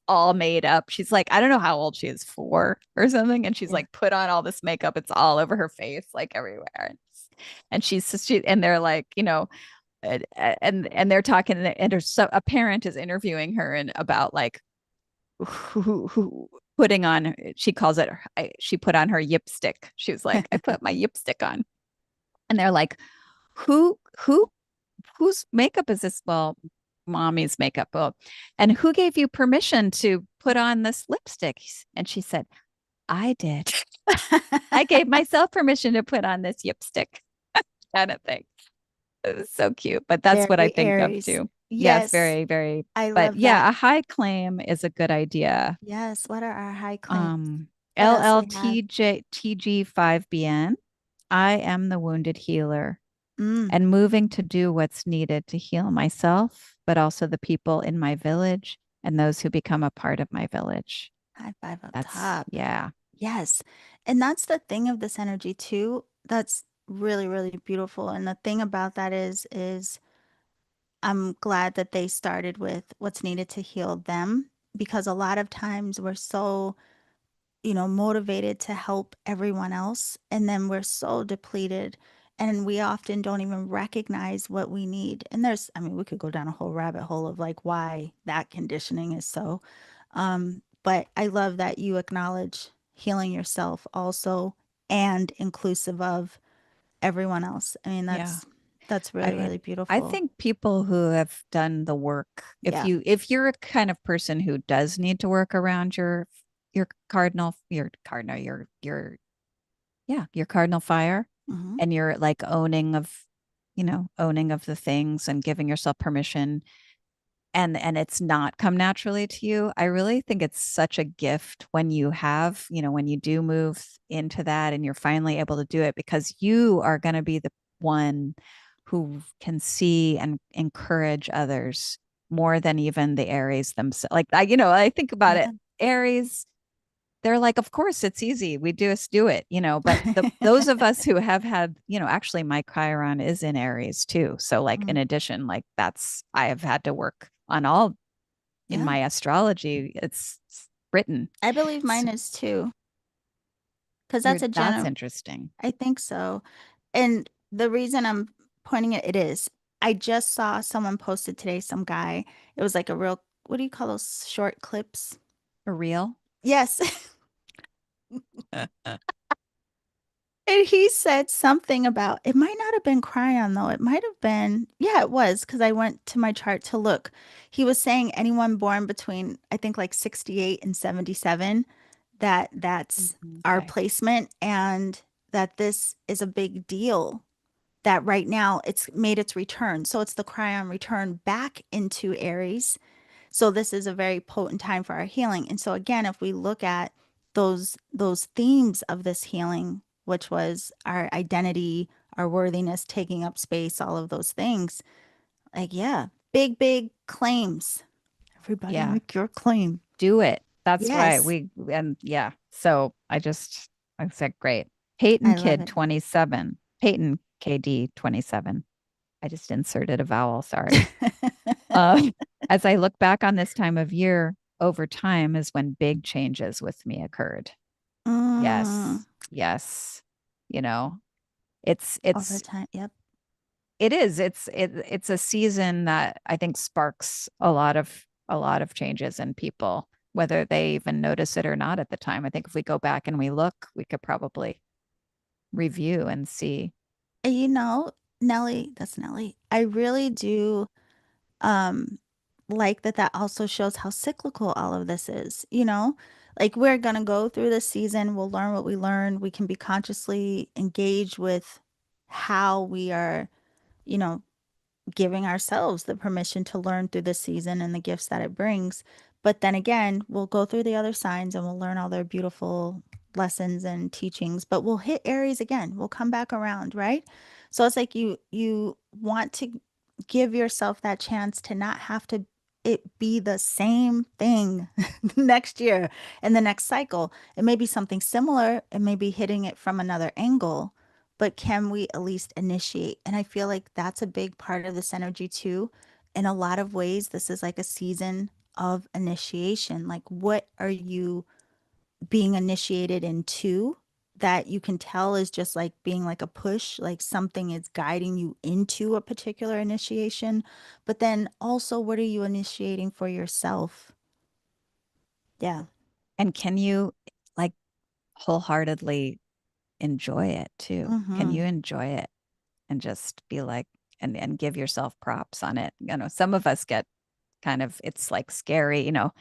all made up. She's like, I don't know how old she is, 4 or something. And she's Yeah. like put on all this makeup. It's all over her face, like everywhere. And and they're like, and they're talking and there's a parent is interviewing her and about like who putting on, she calls it, she put on her yip stick. She was like, I put my yip stick on. And they're like, who whose makeup is this? Well, mommy's makeup. Well, and who gave you permission to put on this lipstick? And she said, I did. I gave myself permission to put on this yip stick, kind of thing. It was so cute, but that's what I Very think of Aries. too. Yes, Yes, very, very. I But love yeah, that. a high claim is a good idea. Yes. What are our high claims? Um, What else do we have? LLTG5BN. I am the wounded healer Mm, and moving to do what's needed to heal myself, but also the people in my village and those who become a part of my village. high five up That's, top. yeah, Yes. And that's the thing of this energy too. That's really, really beautiful. And the thing about that is I'm glad that they started with what's needed to heal them, because a lot of times we're so, motivated to help everyone else, and then we're so depleted and we often don't even recognize what we need. And I mean, we could go down a whole rabbit hole of like why that conditioning is so. But I love that you acknowledge healing yourself also and inclusive of everyone else. I mean, yeah. that's I really, mean, really I beautiful. think people who have done the work, Yeah. if you're a kind of person who does need to work around your yeah, your cardinal fire, Hmm. and you're like owning of the things and giving yourself permission, and it's not come naturally to you. I really think it's such a gift when when you do move into that and you're finally able to do it, because you are going to be the one who can see and encourage others more than even the Aries themselves. Like I think about it. Yeah. Aries, they're like, of course it's easy. We just do it, but those of us who have had, actually my Chiron is in Aries too. So like in Mm. addition, like I have had to work on all in Yeah. my astrology. It's written. I believe mine So is too, because that's a that's general. interesting. I think so. And the reason I'm pointing it is I just saw someone posted today, some guy. It was like a real, what do you call those short clips? For real. Yes. And he said something about, it might not have been Cryon though. It might have been, yeah, it was, because I went to my chart to look. He was saying anyone born between, I think, like 68 and 77, that's our Okay. placement, and that this is a big deal, that right now it's made its return. So it's the Cryon return back into Aries. So this is a very potent time for our healing. And so again, if we look at those themes of this healing, which was our identity, our worthiness, taking up space, all of those things. Like, yeah, big, big claims. Everybody Yeah. make your claim. Do it. That's right. Yes, And yeah. So I said, great. Peyton I love Kid it. 27, Peyton KD 27. I just inserted a vowel. Sorry. Uh, as I look back on this time of year, over time is when big changes with me occurred. Mm, Yes. Yes. You know, it's, over it's, time. Yep. it is. It's a season that I think sparks a lot of changes in people, whether they even notice it or not at the time. I think if we go back and we look, we could probably review and see. And Nelly, that's Nelly. I really do um like that also shows how cyclical all of this is, you know? Like we're gonna go through this season, we'll learn what we learn, we can be consciously engaged with how we are, you know, giving ourselves the permission to learn through the season and the gifts that it brings. But then again, we'll go through the other signs and we'll learn all their beautiful lessons and teachings, but we'll hit Aries again. We'll come back around, right? So it's like you want to give yourself that chance to not have to it be the same thing next year and the next cycle. It may be something similar, it may be hitting it from another angle, but can we at least initiate? And I feel like that's a big part of this energy too. In a lot of ways, this is like a season of initiation. Like, what are you being initiated into that you can tell is just like being like a push, like something is guiding you into a particular initiation. But then also, what are you initiating for yourself? Yeah. And can you like wholeheartedly enjoy it too? Can Mm-hmm. you enjoy it and just be like, and give yourself props on it? You know, some of us get kind of, it's like scary, you know,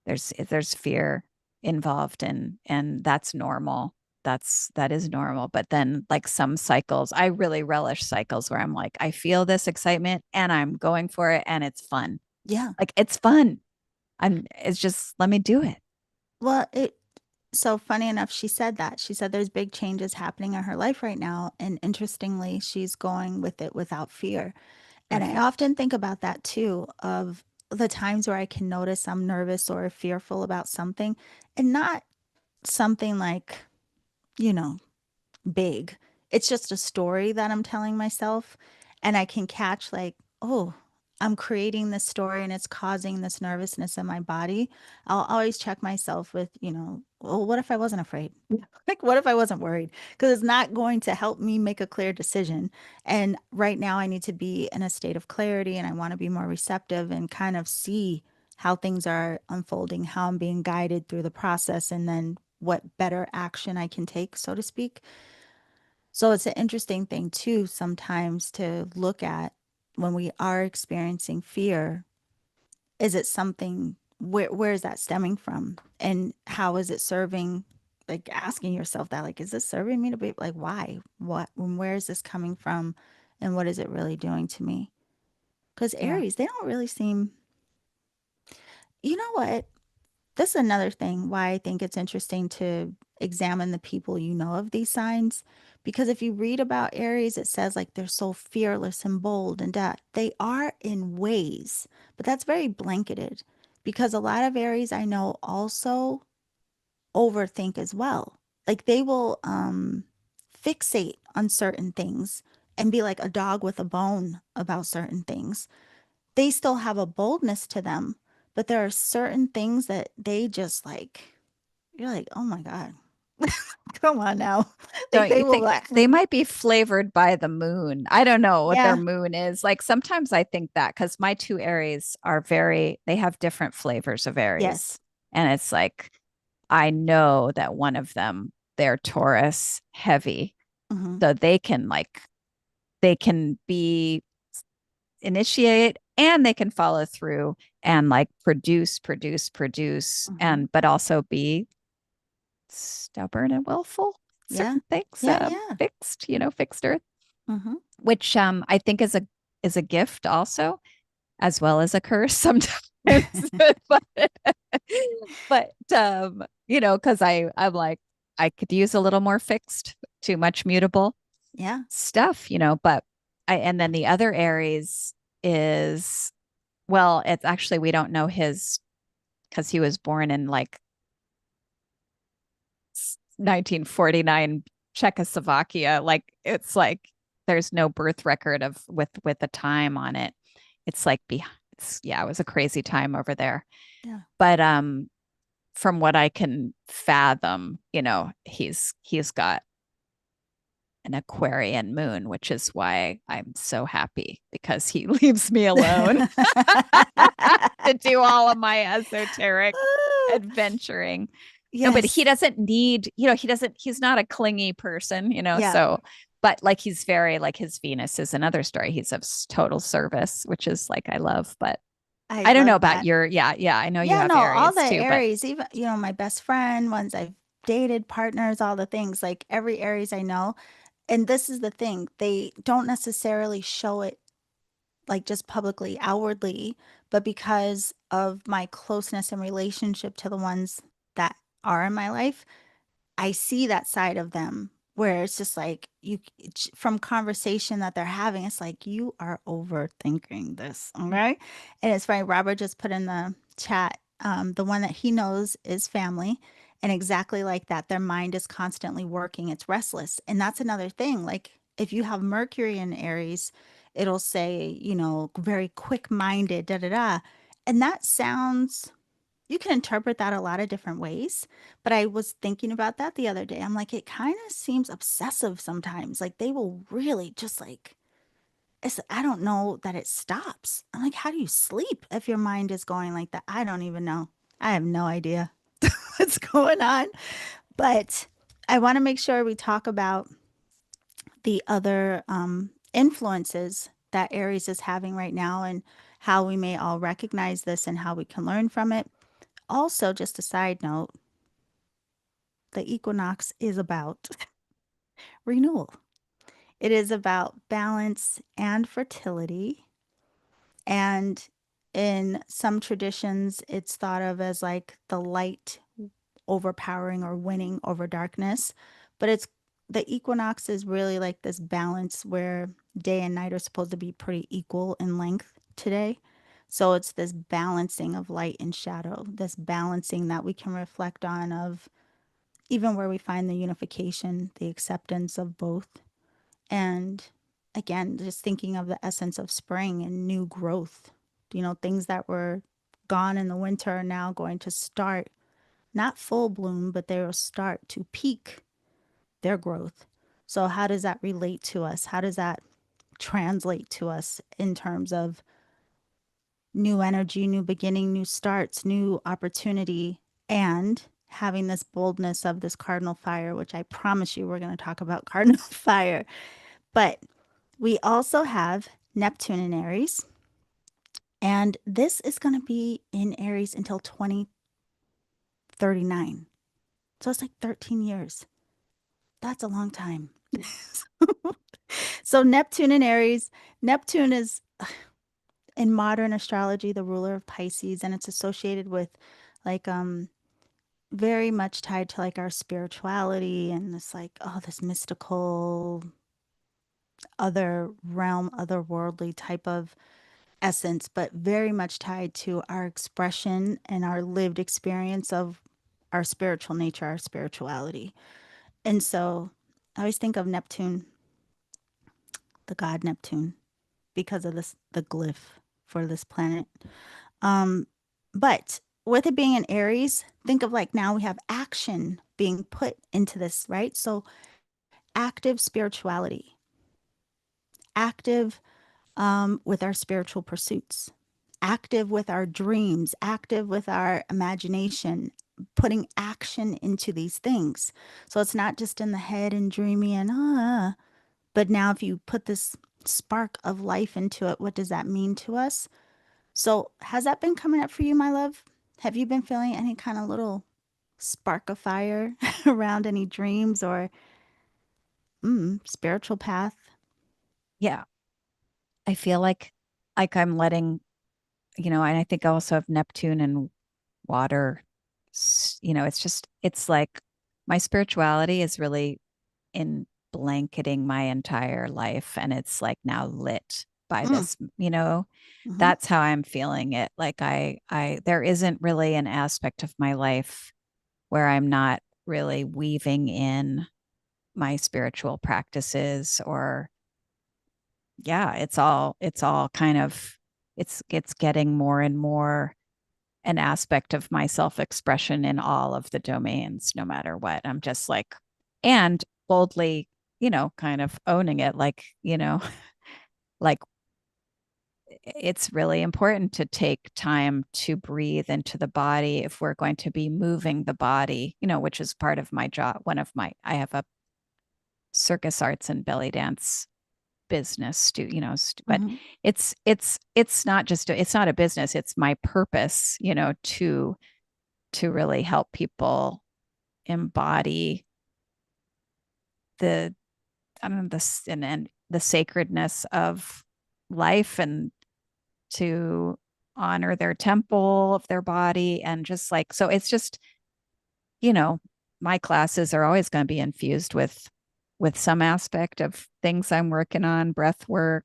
there's fear involved and that's normal. That is normal. But then like some cycles, I really relish cycles where I'm like, I feel this excitement and I'm going for it and it's fun. Yeah. Like it's fun. It's just let me do it. Well, so funny enough, she said that. She said there's big changes happening in her life right now. And interestingly, she's going with it without fear. And I Right. often think about that too, of the times where I can notice I'm nervous or fearful about something and not something like, you know, big. It's just a story that I'm telling myself. And I can catch, like, oh, I'm creating this story and it's causing this nervousness in my body. I'll always check myself with, well, what if I wasn't afraid? Like, what if I wasn't worried? Because it's not going to help me make a clear decision. And right now, I need to be in a state of clarity and I want to be more receptive and kind of see how things are unfolding, how I'm being guided through the process, and then what better action I can take, so to speak. So it's an interesting thing too sometimes to look at when we are experiencing fear. Is it something where is that stemming from? And how is it serving, like asking yourself that, like, is this serving me to be like why? What and where is this coming from? And what is it really doing to me? Because Yeah. Aries, they don't really seem, you know what? This is another thing why I think it's interesting to examine the people you know of these signs. Because if you read about Aries, it says like they're so fearless and bold and that they are in ways, but that's very blanketed because a lot of Aries I know also overthink as well. Like they will fixate on certain things and be like a dog with a bone about certain things. They still have a boldness to them, but there are certain things that they just like, you're like, oh my God, come on now. Like Don't they you will think like, they might be flavored by the moon? I don't know what their yeah, moon is. Like sometimes I think that because my two Aries are they have different flavors of Aries. yes. And it's like, I know that one of them, they're Taurus heavy. Hmm. So they can be initiate and they can follow through and like produce, Hmm. and but also be stubborn and willful. Yeah. Certain things, Yeah. Yeah. fixed, fixed earth, Hmm. which I think is a gift also, as well as a curse sometimes. but because I'm like I could use a little more fixed, too much mutable. Yeah. stuff, but and then the other Aries is, well, it's actually, we don't know his, because he was born in like 1949 Czechoslovakia. Like it's like there's no birth record of with the time on it. It's like yeah, it was a crazy time over there. Yeah. But from what I can fathom, he's got an Aquarian moon, which is why I'm so happy because he leaves me alone to do all of my esoteric adventuring. No, but he Yes. doesn't need, he's not a clingy person, Yeah. so, but like he's very, like his Venus is another story. He's of total service, which is like, I love, but I I don't know love about that. your, yeah, I know you Yeah, have no, all the Aries too, but Aries, even, my best friend, ones I've dated, partners, all the things, like every Aries I know. And this is the thing, they don't necessarily show it like just publicly, outwardly, but because of my closeness and relationship to the ones that are in my life, I see that side of them where it's just like from conversation that they're having, it's like you are overthinking this, okay? And it's funny, Robert just put in the chat, the one that he knows is family, and exactly like that, their mind is constantly working, it's restless, and that's another thing. Like if you have Mercury in Aries, it'll say, very quick-minded, da da da, and that sounds you can interpret that a lot of different ways. But I was thinking about that the other day. I'm like, it kind of seems obsessive sometimes. Like they will really just like, I don't know that it stops. I'm like, how do you sleep if your mind is going like that? I don't even know. I have no idea what's going on. But I want to make sure we talk about the other influences that Aries is having right now and how we may all recognize this and how we can learn from it. Also, just a side note, the equinox is about renewal. It is about balance and fertility. And in some traditions, it's thought of as like the light overpowering or winning over darkness. But the equinox is really like this balance where day and night are supposed to be pretty equal in length today. So it's this balancing of light and shadow, this balancing that we can reflect on of even where we find the unification, the acceptance of both. And again, just thinking of the essence of spring and new growth, things that were gone in the winter are now going to start, not full bloom, but they will start to peak their growth. So, how does that relate to us? How does that translate to us in terms of new energy, new beginning, new starts, new opportunity, and having this boldness of this cardinal fire, which I promise you we're going to talk about cardinal fire. But we also have Neptune in Aries, and this is going to be in Aries until 2039. So it's like 13 years. That's a long time. So Neptune in Aries, Neptune is in modern astrology the ruler of Pisces, and it's associated with like very much tied to like our spirituality and this like this mystical other realm, otherworldly type of essence, but very much tied to our expression and our lived experience of our spiritual nature, our spirituality. And so I always think of Neptune, the god Neptune, because of this the glyph for this planet. Um, but with it being in Aries, think of like now we have action being put into this, right? So active spirituality, active with our spiritual pursuits, active with our dreams, active with our imagination, putting action into these things. So it's not just in the head and dreamy and but now if you put this spark of life into it, what does that mean to us? So has that been coming up for you, my love? Have you been feeling any kind of little spark of fire around any dreams or spiritual path? yeah, I feel like I'm letting, and I think I also have Neptune and water. It's just, it's like my spirituality is really in blanketing my entire life, and it's like now lit by Mm, this, you know, hmm. that's how I'm feeling it. Like there isn't really an aspect of my life where I'm not really weaving in my spiritual practices, or yeah, it's all kind of, it's getting more and more an aspect of my self-expression in all of the domains, no matter what. I'm just like, and boldly, kind of owning it, like, like it's really important to take time to breathe into the body if we're going to be moving the body, which is part of my job. I have a circus arts and belly dance business but Hmm. it's not just it's not a business, it's my purpose, to really help people embody the, I don't know, this, and the sacredness of life, and to honor their temple of their body, and just like, so it's just, you know my classes are always going to be infused with some aspect of things I'm working on, breath work,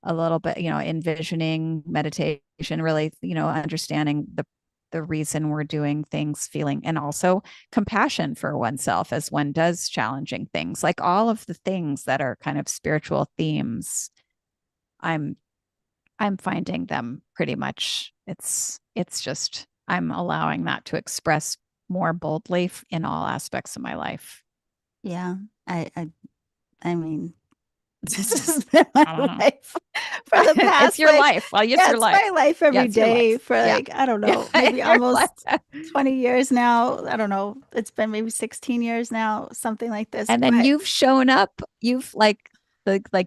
a little bit, envisioning, meditation, really, understanding the reason we're doing things, feeling, and also compassion for oneself as one does challenging things, like all of the things that are kind of spiritual themes. I'm i'm finding them pretty much, it's just, I'm allowing that to express more boldly in all aspects of my life. Yeah. I, I, I mean, this has been my I don't know. life for the It's past, your like, life. Well, it's yeah, your it's life. my life Yeah, every it's your day life. for Yeah. like, I don't Yeah. know, maybe Your life. almost 20 years now. I don't know. It's been maybe 16 years now, something like this. And then But you've shown up, you've like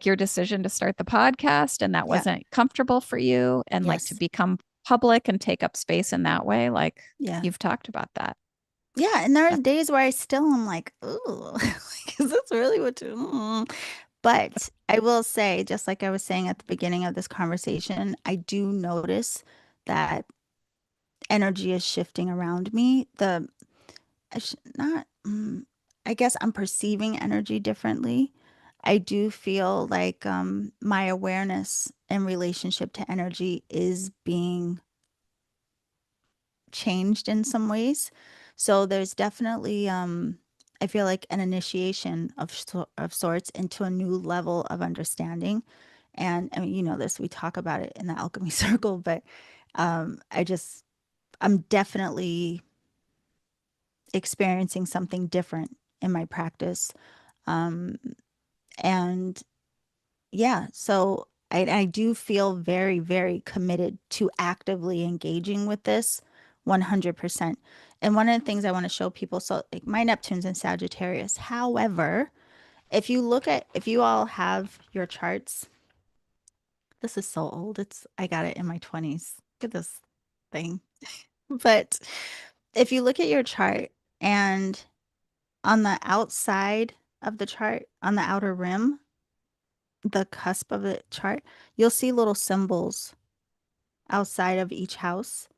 your decision to start the podcast, and that yeah, wasn't comfortable for you, and like to yes. become public and take up space in that way, like Yeah. you've talked about that. Yeah. And there's That days where I still am like, ooh, like, is this really what you, But I will say, just like I was saying at the beginning of this conversation, I do notice that energy is shifting around me. Not, I guess I'm perceiving energy differently. I do feel like my awareness in relationship to energy is being changed in some ways. So there's definitely, I feel like an initiation of sorts into a new level of understanding. And I mean, you know this, we talk about it in the alchemy circle, but I just, I'm definitely experiencing something different in my practice. Um, and yeah, so I do feel very, very committed to actively engaging with this 100%. And one of the things I want to show people, so like my Neptune's in Sagittarius. However, if you all have your charts, this is so old. I got it in my 20s. Look at this thing. But if you look at your chart and on the outside of the chart, on the outer rim, the cusp of the chart, you'll see little symbols outside of each house.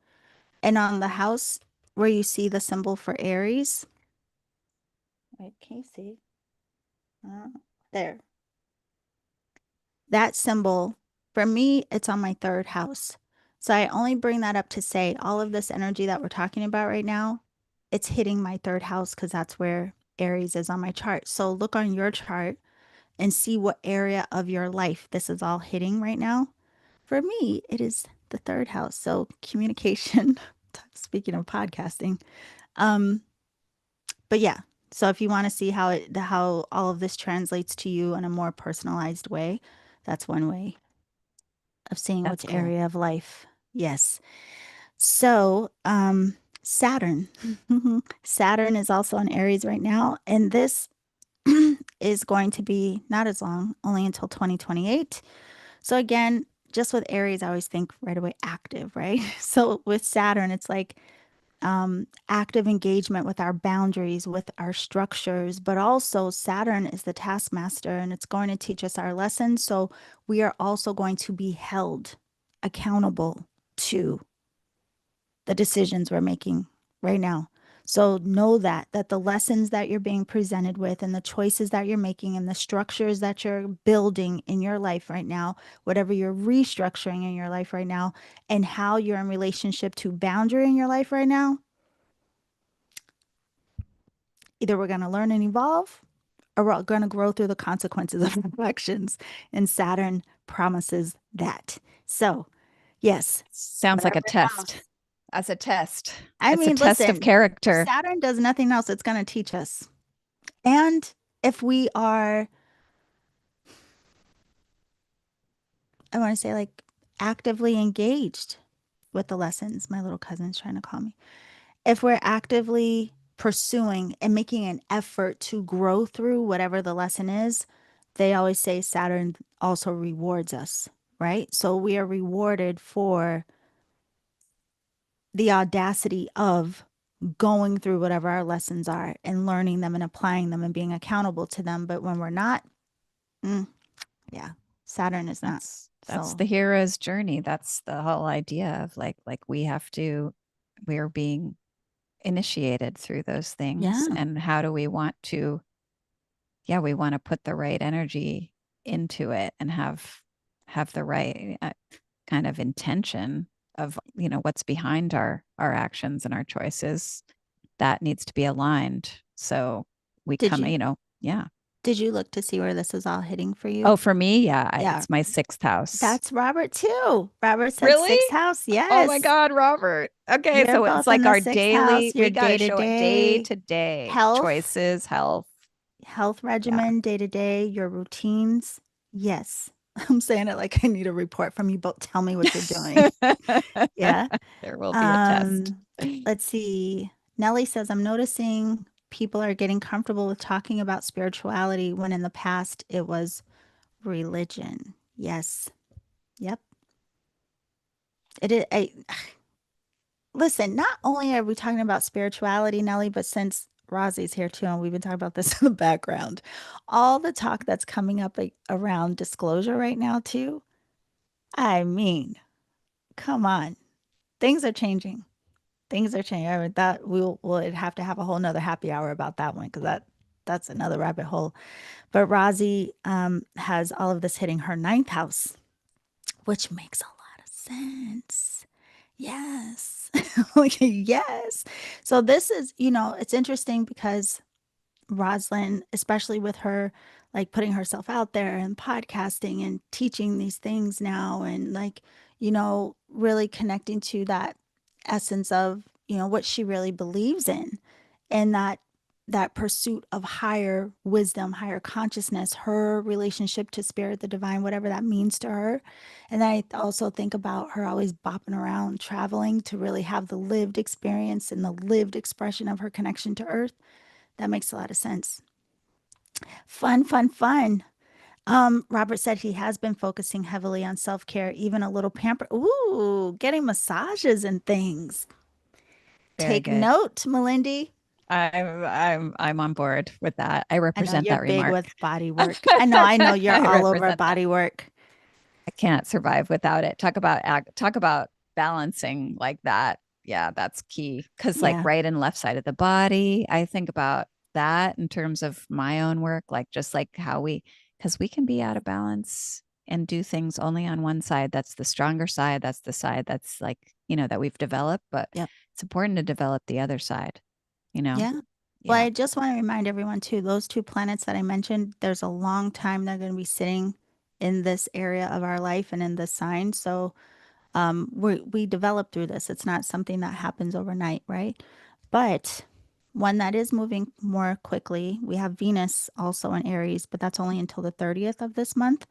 And on the house where you see the symbol for Aries, wait, can you see? Uh, there. That symbol, for me, it's on my third house. So I only bring that up to say all of this energy that we're talking about right now, it's hitting my third house because that's where Aries is on my chart. So look on your chart and see what area of your life this is all hitting right now. For me, it is the third house. So communication, speaking of podcasting. Um, but yeah, so if you want to see how all of this translates to you in a more personalized way, that's one way of seeing that's which cool. area of life. Yes. So, Saturn. Saturn is also in Aries right now, and this is going to be not as long, only until 2028. So again, just with Aries, I always think right away active, right? So with Saturn, it's like active engagement with our boundaries, with our structures, but also Saturn is the taskmaster and it's going to teach us our lessons. So we are also going to be held accountable to the decisions we're making right now. So know that the lessons that you're being presented with and the choices that you're making and the structures that you're building in your life right now, whatever you're restructuring in your life right now, and how you're in relationship to boundary in your life right now, either we're going to learn and evolve or we're going to grow through the consequences of our actions. And Saturn promises that. So, yes, Sounds like whatever a test. house. As a test. I It's a mean, test of listen, if character. Saturn does nothing else, it's going to teach us. And if we are, I want to say, like, actively engaged with the lessons, my little cousin's trying to call me. If we're actively pursuing and making an effort to grow through whatever the lesson is, they always say Saturn also rewards us, right? So we are rewarded for the audacity of going through whatever our lessons are and learning them and applying them and being accountable to them. But when we're not, mm, yeah, Saturn is not. That's So, the hero's journey. That's the whole idea of like we're being initiated through those things. yeah. And how do we want to, yeah, we want to put the right energy into it and have the right kind of intention of, what's behind our actions and our choices that needs to be aligned. So we Did come, you yeah. did you look to see where this is all hitting for you? Oh, for me, yeah, Yeah, it's my sixth house. that's Robert too. Robert said Really? sixth house. Oh my Yes. God, Robert. Okay, You're so it's both in like the our sixth house, daily, your we got to day to show it day day to day health, choices, health. health Yeah. regimen, day to day, your routines. Yes. I'm saying it like I need a report from you, but tell me what you're doing. Yeah. There will be a test. Um, let's see. Nellie says, I'm noticing people are getting comfortable with talking about spirituality when in the past it was religion. Yes. Yep. It is. Listen, not only are we talking about spirituality, Nellie, but since Rosie's here too, and we've been talking about this in the background, all the talk that's coming up around disclosure right now, too. I mean, come on. Things are changing. Things are changing. I mean, that we'll have to have a whole nother happy hour about that one because that's another rabbit hole. But Rosie has all of this hitting her ninth house, which makes a lot of sense. Yes. Like, yes. So this is, it's interesting because Rosalind, especially with her like putting herself out there and podcasting and teaching these things now and like, really connecting to that essence of, what she really believes in and that pursuit of higher wisdom, higher consciousness, her relationship to spirit, the divine, whatever that means to her. And I also think about her always bopping around, traveling to really have the lived experience and the lived expression of her connection to earth. That makes a lot of sense. Fun, fun, fun. Robert said he has been focusing heavily on self-care, even a little pamper. Ooh, getting massages and things. Very Take good. note, Melindy. I'm on board with that. I I know represent you're that big remark. with body work. I know you're I all over represent that. body work. I can't survive without it. Talk about balancing like that. Yeah, that's key. Cause like Yeah. right and left side of the body, I think about that in terms of my own work, like just like how because we can be out of balance and do things only on one side. That's the stronger side. That's the side that's like, that we've developed, but Yep. it's important to develop the other side, you know? Yeah. Well, Yeah, I just want to remind everyone too, those two planets that I mentioned, there's a long time they're going to be sitting in this area of our life and in this sign. So we develop through this. It's not something that happens overnight, right? But one that is moving more quickly, we have Venus also in Aries, but that's only until the 30th of this month.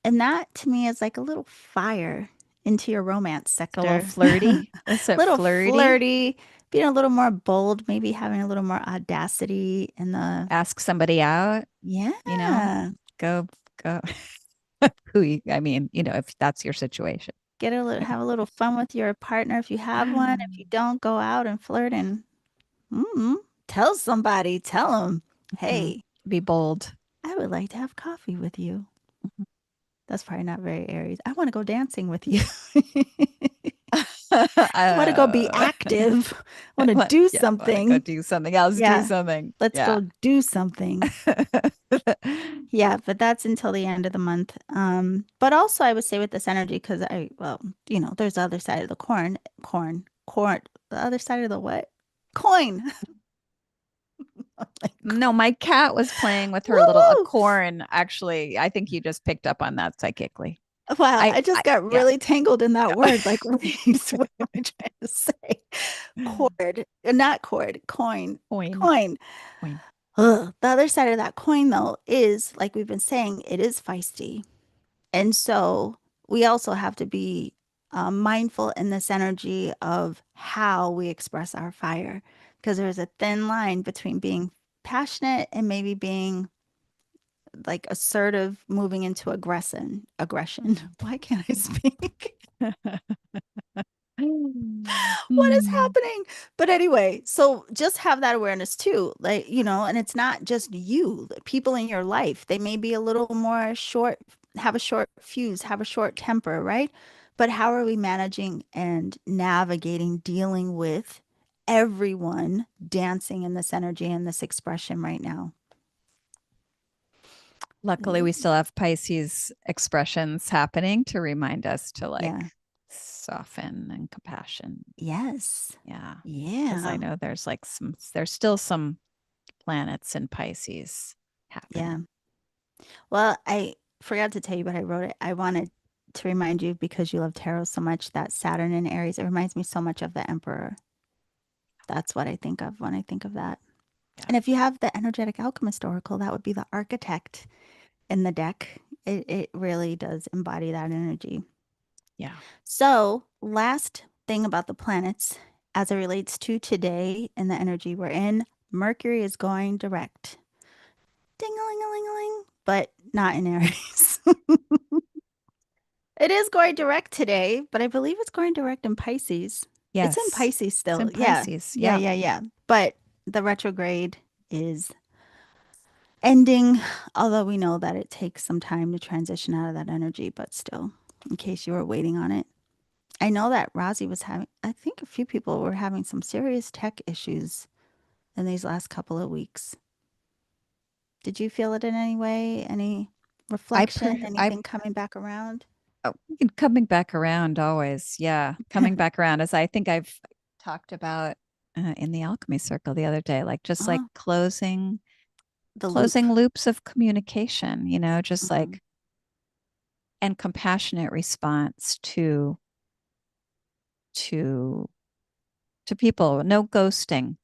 And that to me is like a little fire into your romance it's a little sector. flirty. Is it Little flirty? flirty, being a little more bold, maybe having a little more audacity in the, Ask somebody out, you know, yeah, go, go. I mean, if that's your situation. have a little fun with your partner if you have one. If you don't, go out and flirt and mm, tell somebody, tell them, Mhm. hey, Be bold. I would like to have coffee with you. That's probably not very Aries. I want to go dancing with you. I want to go be Uh, active. I want to do yeah, want to go something. do something else, do Yeah, something. let's Yeah. go do something. Yeah, but that's until the end of the month. But also I would say with this energy, because well, there's the other side of the corn, the other side of the what? Coin. Like, No, my cat was playing with her woo little woo. acorn. Actually, I think you just picked up on that psychically. Wow, I, I just got yeah, really tangled in that yeah. word. Like, what am I trying to say? Cord, not cord, coin, Coin, coin. coin. Ugh. The other side of that coin, though, is like we've been saying, it is feisty. And so we also have to be mindful in this energy of how we express our fire, because there's a thin line between being passionate and maybe being like assertive, moving into aggression. Aggression. Why can't I speak? What is Mm. happening? But anyway, so just have that awareness too. Like, and it's not just you, the people in your life. They may be a little more short, have a short fuse, have a short temper, right? But how are we managing and navigating, dealing with everyone dancing in this energy and this expression right now? Luckily, we still have Pisces expressions happening to remind us to Yeah. like soften and compassion. Yes. Yeah. Because I Yeah. know there's still some planets in Pisces Yeah. happening. Well, I forgot to tell you, but I wrote it. I wanted to remind you because you love tarot so much that Saturn and Aries, it reminds me so much of the Emperor. That's what I think of when I think of that. Yeah. And if you have the energetic alchemist oracle, that would be the architect in the deck. It really does embody that energy. Yeah. So, last thing about the planets as it relates to today and the energy we're in, Mercury is going direct. Ding a ling a ling a ling, but not in Aries. It is going direct today, but I believe it's going direct in Pisces. It's in Yes. Pisces It's still. in Yeah. Pisces. Yeah, Yeah. yeah, yeah. But the retrograde is ending, although we know that it takes some time to transition out of that energy, but still, in case you were waiting on it. I know that Rosie was having, I think a few people were having some serious tech issues in these last couple of weeks. Did you feel it in any way? Any reflection? I Anything coming back around? oh, coming back around always. Yeah. Coming back around as I think I've talked about in the alchemy circle the other day, like just like Oh, the loop. closing loops of communication, just Mhm. like and compassionate response to to people. No ghosting.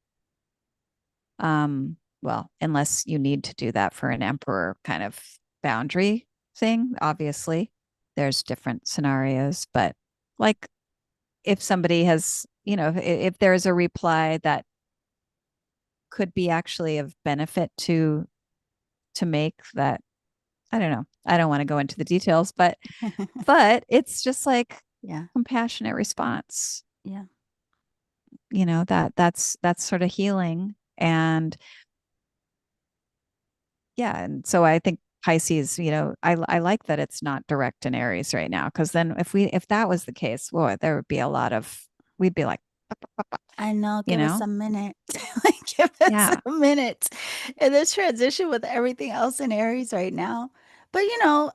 Well, unless you need to do that for an emperor kind of boundary thing, obviously. There's different scenarios, but like if somebody has, if there's a reply that could be actually of benefit to make that, I don't know. I don't want to go into the details, but it's just like Yeah. compassionate response. Yeah. That's sort of healing. And yeah, and so I think Pisces, I like that it's not direct in Aries right now, because then if that was the case, boy, there would be a lot of we'd be like, I know. you Give us know, a minute. Like, give us yeah, a minute in this transition with everything else in Aries right now. But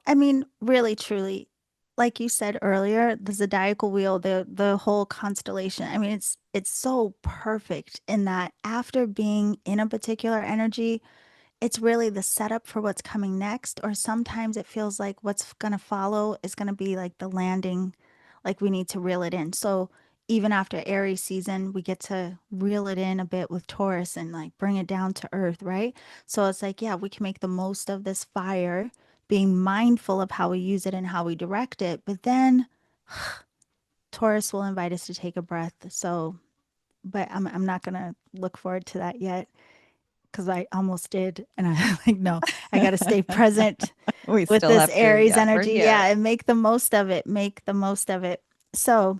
I mean, really, truly, like you said earlier, the zodiacal wheel, the whole constellation. I mean, it's so perfect in that after being in a particular energy, it's really the setup for what's coming next, or sometimes it feels like what's going to follow is going to be like the landing, like we need to reel it in. So even after Aries season, we get to reel it in a bit with Taurus and like bring it down to earth, right? So it's like, yeah, we can make the most of this fire, being mindful of how we use it and how we direct it. But then Taurus will invite us to take a breath. So, but I'm not going to look forward to that yet because I almost did. And I like, no, I got to stay present we with still this have to, Aries yeah, we're energy. Yeah, here. and make the most of it. Make the most of it. So,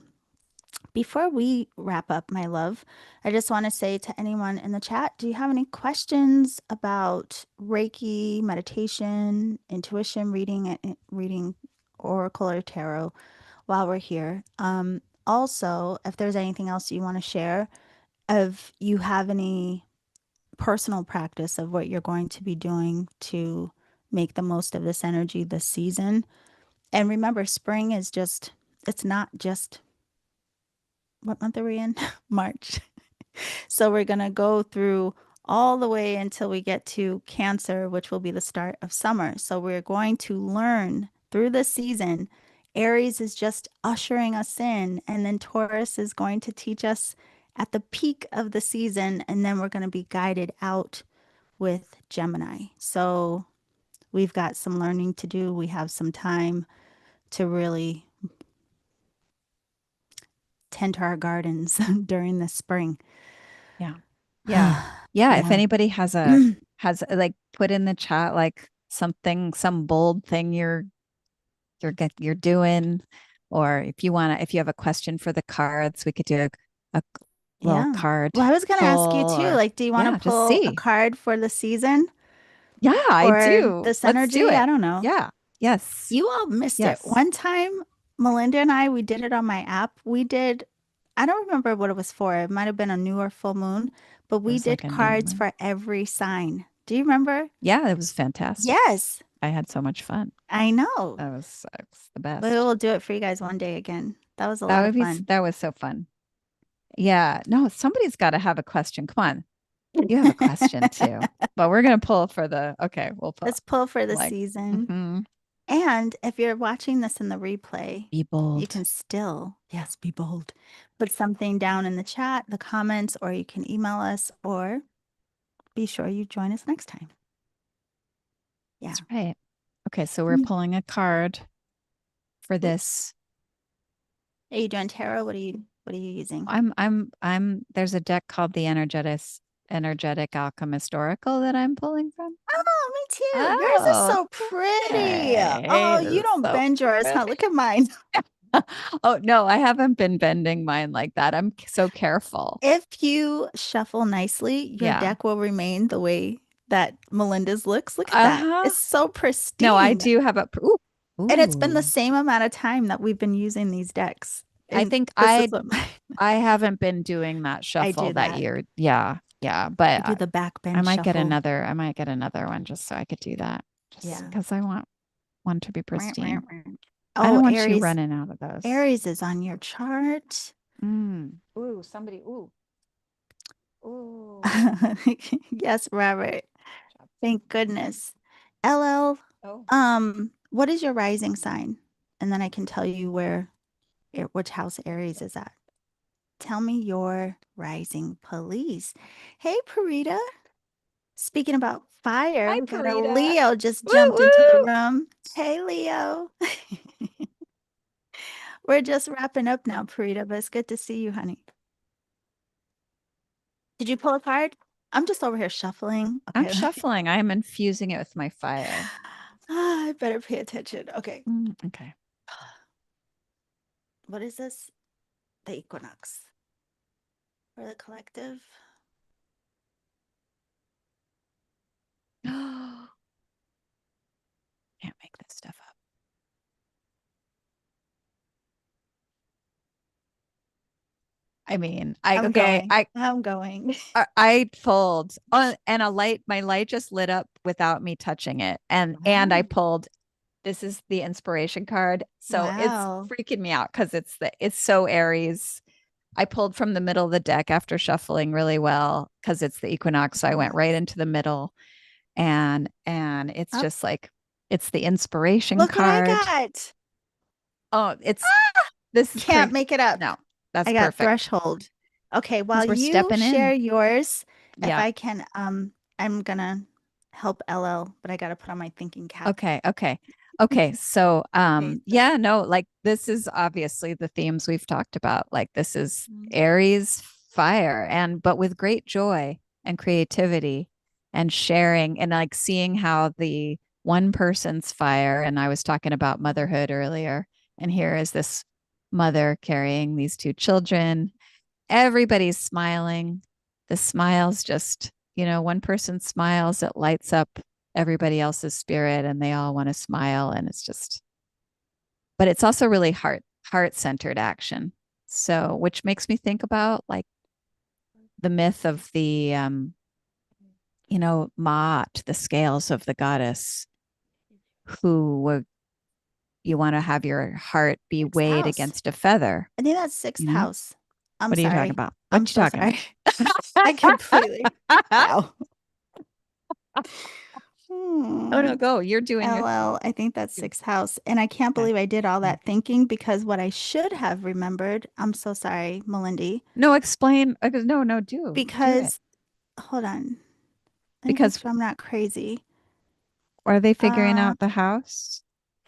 before we wrap up, my love, I just want to say to anyone in the chat, do you have any questions about Reiki, meditation, intuition, reading, reading oracle or tarot while we're here? also, if there's anything else you want to share, if you have any personal practice of what you're going to be doing to make the most of this energy this season. And remember, spring is just, it's not just, what month are we in? March. So we're going to go through all the way until we get to Cancer, which will be the start of summer. So we're going to learn through this season. Aries is just ushering us in, and then Taurus is going to teach us at the peak of the season, and then we're going to be guided out with Gemini. So we've got some learning to do. We have some time to really tend to our gardens during the spring. Yeah. Yeah. Yeah. If Yeah. anybody has like put in the chat like something, some bold thing you're doing, or if you want to, if you have a question for the cards, we could do a little Yeah. card Well, I was going to ask you pull, too, or like, do you want yeah, to just pull a see. card for the season Yeah, I or do. this Let's do energy? I it. don't know. Yeah. Yes. You all missed it. Yes. One time, Melinda and I, we did it on my app. We did, I don't remember what it was for. It might have been a new or full moon, but It we was like did a new cards moon. for every sign. Do you remember? Yeah, it was fantastic. Yes, I had so much fun. I know. That was the But best. we'll do it for you guys one day again. That was a lot of fun. That was so fun. Yeah. No, somebody's got to have a question. Come on. You have a question too. But we're gonna pull for the okay, we'll pull Let's pull for the like season. mhm. And if you're watching this in the replay, Be you bold. can still, yes, be bold. Put something down in the chat, the comments, or you can email us, or be sure you join us next time. Yeah. That's right. Okay, so we're pulling a card for this. Are you doing tarot? What are you using? There's a deck called the Energetic Alchemist Oracle that I'm pulling from. Oh, me too. Yours is Oh, so pretty. okay. Oh, you It's don't so bend yours, huh? pretty. Look at mine. Oh no, I haven't been bending mine like that. I'm so careful. If you shuffle nicely, your Yeah. deck will remain the way that Melinda's looks. Look at that. Uh-huh. It's so No, I pristine. do have a ooh. And it's been the Ooh. same amount of time that we've been using these decks. I And think this is what I haven't been doing that I shuffle do that that. year. Yeah. Yeah, I but do the backbend shuffle. I might get another one just so I could do that. Just Yeah. because I want one to be pristine. I Oh, don't want you Aries. running out of those. Aries is on your chart. Ooh, somebody. Ooh. Ooh. Yes, Robert. Thank goodness. LL, Oh. what is your rising sign? And then I can tell you which house Aries is at. Tell me your rising police. Hey, Parita. Speaking about fire, Hi, we got a Parita. Leo just Woo jumped into the woo. room. Hey, Leo. We're just wrapping up now, Parita, but it's good to see you, honey. Did you pull a card? I'm just over here shuffling. I'm Okay. shuffling. I am infusing it with my fire. I better pay attention. Okay. Okay. What is this? The equinox for the collective. Can't make this stuff up. I mean, I'm okay, going. I'm going. I pulled and my light just lit up without me touching it. And I Wow. pulled, this is the inspiration card. So it's Wow. freaking me out because it's so Aries. I pulled from the middle of the deck after shuffling really well because it's the equinox. So I went right Equinox. into the middle, and it's Oh, just like it's the inspiration look what I card. got. Oh, this is Can't pretty. make it up. No, that's I got perfect threshold. Okay, while because we're you stepping share in. yours, if Yeah. I can, I'm gonna help LL, but I gotta put on my thinking cap. Okay, okay. Okay, so Okay, so yeah, no, like this is obviously the themes we've talked about. Like this is mm, Aries fire, and but with great joy and creativity and sharing and like seeing how the one person's fire, and I was talking about motherhood earlier, and here is this mother carrying these two children. Everybody's smiling. The smiles just, one person smiles, it lights up everybody else's spirit and they all want to smile. And it's just, but it's also really heart centered action. So, which makes me think about like the myth of the Maat, the scales of the goddess, who were you want to have your heart be Sixth weighed house. against a feather, I think that's you sixth know? house. I'm What are you talking sorry. about? What I'm you so talking sorry. I about? completely. Wow. Oh Hmm. no, go. You're doing your LL, I think that's sixth house. And I can't okay. believe I did all that thinking because what I should have remembered, I'm so sorry, Melindy, No, explain. No, no, do it. because hold on. Let me make Because sure I'm not crazy. are they figuring Uh, out the house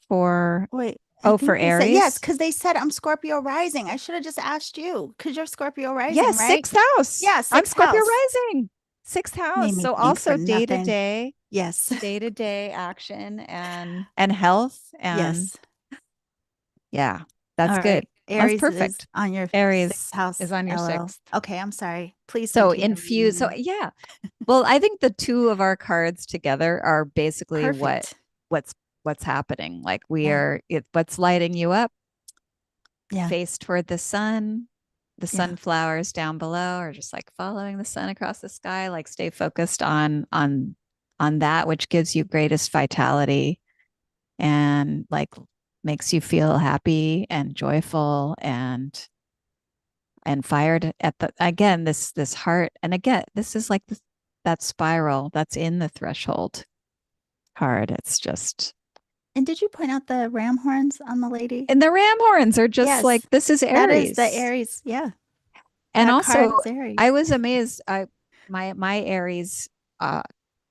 for wait, I for think they said yes, Aries? because they said I'm Scorpio rising. I should have just asked you because you're Scorpio rising, Yes, right? sixth house. Yeah, I'm sixth Scorpio house. rising. Sixth Made house. me So think for also nothing. Yes. day to day action and health and Yes. yeah, All that's good. right. That's Aries is perfect. on your sixth Aries is house, on your LL. sixth. Okay, I'm sorry. Please So continue. infuse. So yeah. Well, I think the two of our cards together are basically Perfect. what's what's happening. Like we Yeah. are what's lighting you up, Yeah. face toward the sun. The Yeah. sunflowers down below are just like following the sun across the sky. Like stay focused on that which gives you greatest vitality and like makes you feel happy and joyful and fired at the again this heart. And again, this is like that spiral that's in the threshold card. It's just And did you point out the ram horns on the lady? and the ram horns are just like Yes. this is That is the Aries. Aries. Yeah. And That card also is I Aries. was amazed. My Aries uh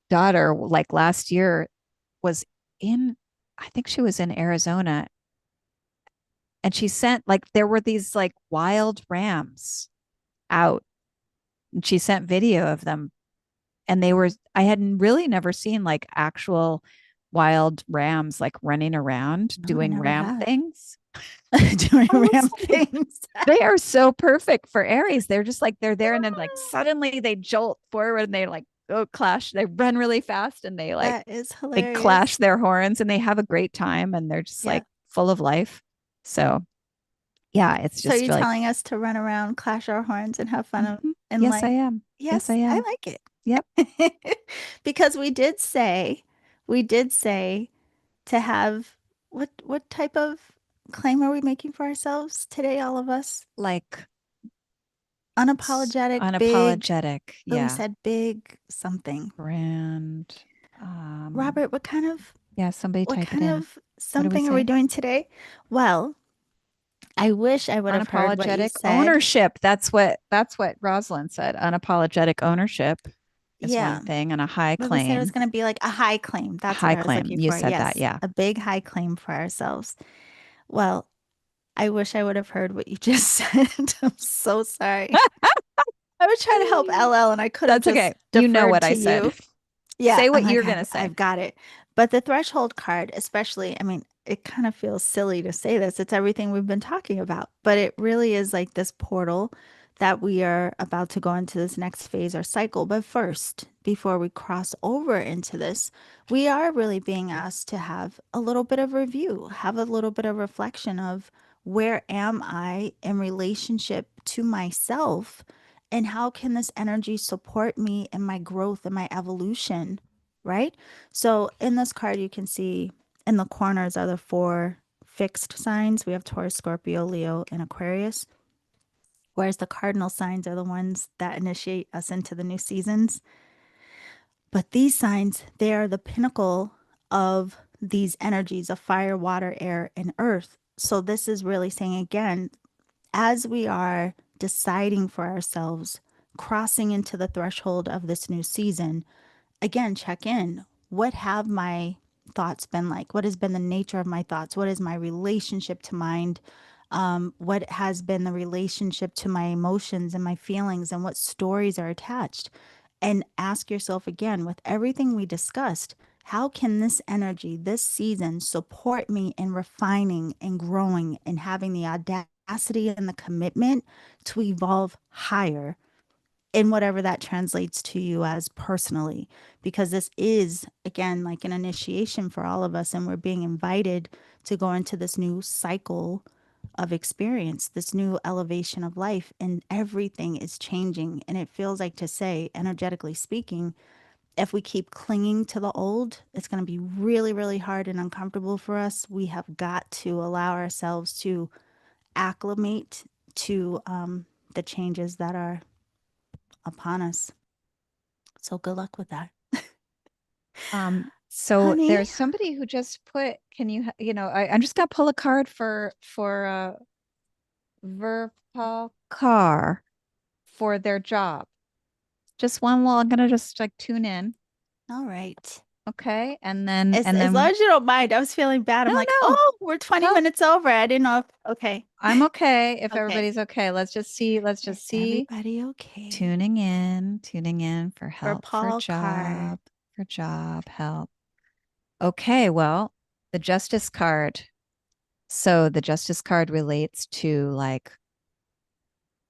daughter like last year was in I think she was in Arizona and she sent like there were these like wild rams out and she sent video of them and they were I had really never seen like actual wild rams like running around No, I doing never ram have. things. Doing I was ram like, things. they are so perfect for Aries. They're just like they're there and then like suddenly they jolt forward and they like go clash. They run really fast and That is they clash hilarious. their horns and they have a great time and they're just Yeah. like full of life. So yeah, it's So just you're like telling us to run around, clash our horns, and have fun mhm. in Yes, I life? am. Yes, I Yes, I am. like it. Yep. Because we did say to have what type of claim are we making for ourselves today, all of us? Like Unapologetic, big, unapologetic. but we Yeah. said big something. Grand. Robert, Yeah, somebody what type it kind in. of What do we something are we say? doing today? Well, I wish I would have heard what you Unapologetic said. ownership. That's what Rosalind said. Unapologetic ownership is one Yeah, thing and a high but we said it was claim. going to be like a high claim. That's what High I was claim. looking You for. said that, Yes, yeah. a big high claim for ourselves. Well, I wish I would have heard what you just said. I'm so sorry. I was trying to help LL and I could have That's just okay. You know deferred what I to said. you. Yeah, Say I'm what like, you're gonna say. I've got it. But the threshold card, especially, I mean, it kind of feels silly to say this. It's everything we've been talking about, but it really is like this portal that we are about to go into this next phase or cycle. But first, before we cross over into this, we are really being asked to have a little bit of review, have a little bit of reflection of where am I in relationship to myself and how can this energy support me in my growth and my evolution, right? So in this card, you can see in the corners are the four fixed signs. We have Taurus, Scorpio, Leo, and Aquarius. Whereas the cardinal signs are the ones that initiate us into the new seasons. But these signs, they are the pinnacle of these energies of fire, water, air, and earth. So this is really saying again, as we are deciding for ourselves, crossing into the threshold of this new season, again, check in. What have my thoughts been like? What has been the nature of my thoughts? What is my relationship to mind? What has been the relationship to my emotions and my feelings, and what stories are attached? And ask yourself again, with everything we discussed, how can this energy, this season, support me in refining and growing and having the audacity and the commitment to evolve higher in whatever that translates to you as personally? Because this is, again, like an initiation for all of us, and we're being invited to go into this new cycle of experience, this new elevation of life, and everything is changing. And it feels like, to say, energetically speaking, if we keep clinging to the old, it's going to be really, really hard and uncomfortable for us. We have got to allow ourselves to acclimate to the changes that are upon us. So good luck with that. So Honey? there's somebody who just put, can you, I'm just gonna pull a card for Verpal Car for their job. Just one little, I'm gonna just like tune in. All right. Okay. As long as you don't mind, I was feeling bad. No, I'm like, no, oh, we're 20 no. minutes over. I didn't know if, okay. I'm okay if Okay. everybody's okay. Let's just see. Let's just Is see. everybody okay? Tuning in for For help, Paul Carr. for job help. Okay, well, the Justice card. So the Justice card relates to like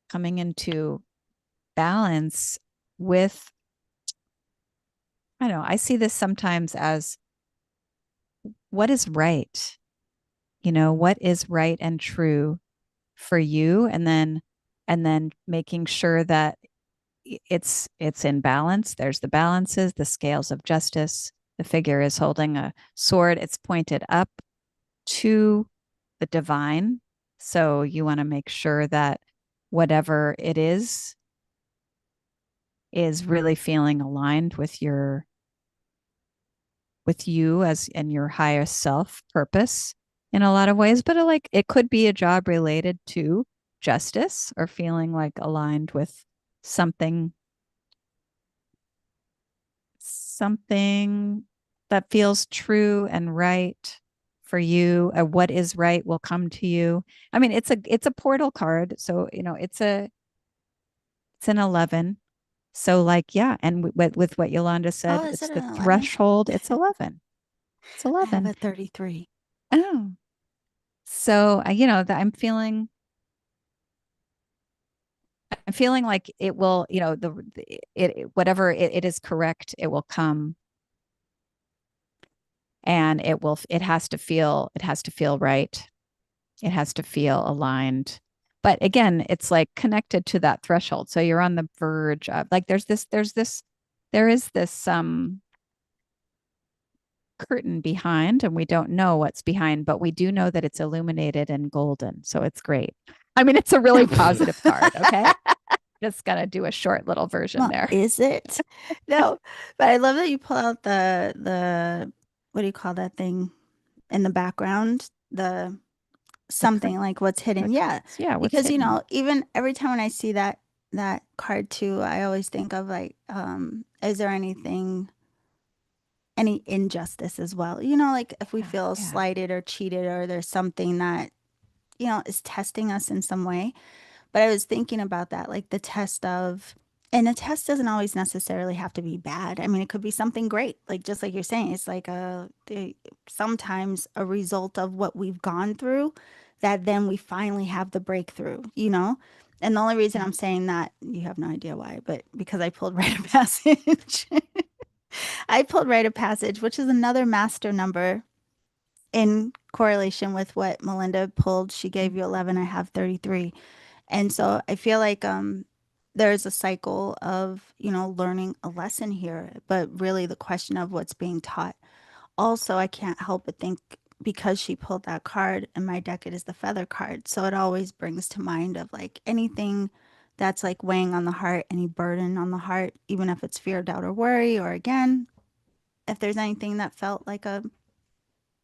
coming into balance with, I don't know, I see this sometimes as what is right, what is right and true for you, and then making sure that it's in balance. There's the balances, the scales of justice. The figure is holding a sword. It's pointed up to the divine. So you want to make sure that whatever it is really feeling aligned with you as and your highest self purpose in a lot of ways. But like it could be a job related to justice or feeling like aligned with something something that feels true and right for you. What is right will come to you. I mean, it's a portal card, so it's an 11. So like yeah, and with what Yolanda Oh, said, is it's it the an 11? threshold. It's 11. It's I have 11. a 33. Oh, so that I'm feeling like it will, whatever it is correct, it will come, and it has to feel right. It has to feel aligned. But again, it's like connected to that threshold. So you're on the verge of like there is this curtain behind, and we don't know what's behind, but we do know that it's illuminated and golden. So it's great. I mean, it's a really positive card. Okay. Just gonna do a short little version Well, there. is it? No, but I love that you pull out the what do you call that thing in the background? The The something curtain, like what's the hidden. Yeah, curtains. Yeah. What's because hidden? even every time when I see that card too, I always think of like, is there any injustice as well? Like if we Yeah. feel Yeah. slighted or cheated, or there's something that is testing us in some way. But I was thinking about that, like the test of, and a test doesn't always necessarily have to be bad. I mean, it could be something great. Like just like you're saying, it's like sometimes a result of what we've gone through that then we finally have the breakthrough. And the only reason Yeah. I'm saying that, you have no idea why, but because I pulled Rite of Passage. I pulled Rite of Passage, which is another master number in correlation with what Melinda pulled. She gave you 11, I have 33. And so I feel like there's a cycle of, learning a lesson here, but really the question of what's being taught. Also, I can't help but think, because she pulled that card in my deck, it is the feather card. So it always brings to mind of like anything that's like weighing on the heart, any burden on the heart, even if it's fear, doubt, or worry, or again, if there's anything that felt like if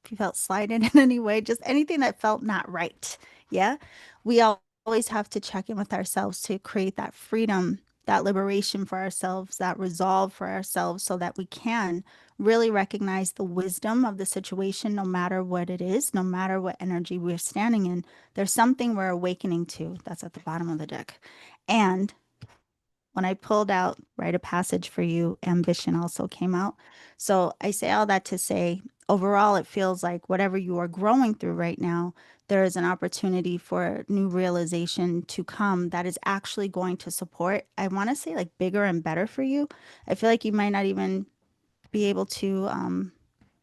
you felt slighted in any way, just anything that felt not right. Yeah. We always have to check in with ourselves to create that freedom, that liberation for ourselves, that resolve for ourselves, so that we can really recognize the wisdom of the situation, no matter what it is, no matter what energy we're standing in. There's something we're awakening to that's at the bottom of the deck. And when I pulled out Write a Passage for You, Ambition also came out. So I say all that to say, overall, it feels like whatever you are growing through right now, there is an opportunity for new realization to come that is actually going to support, I want to say, like bigger and better for you. I feel like you might not even be able to,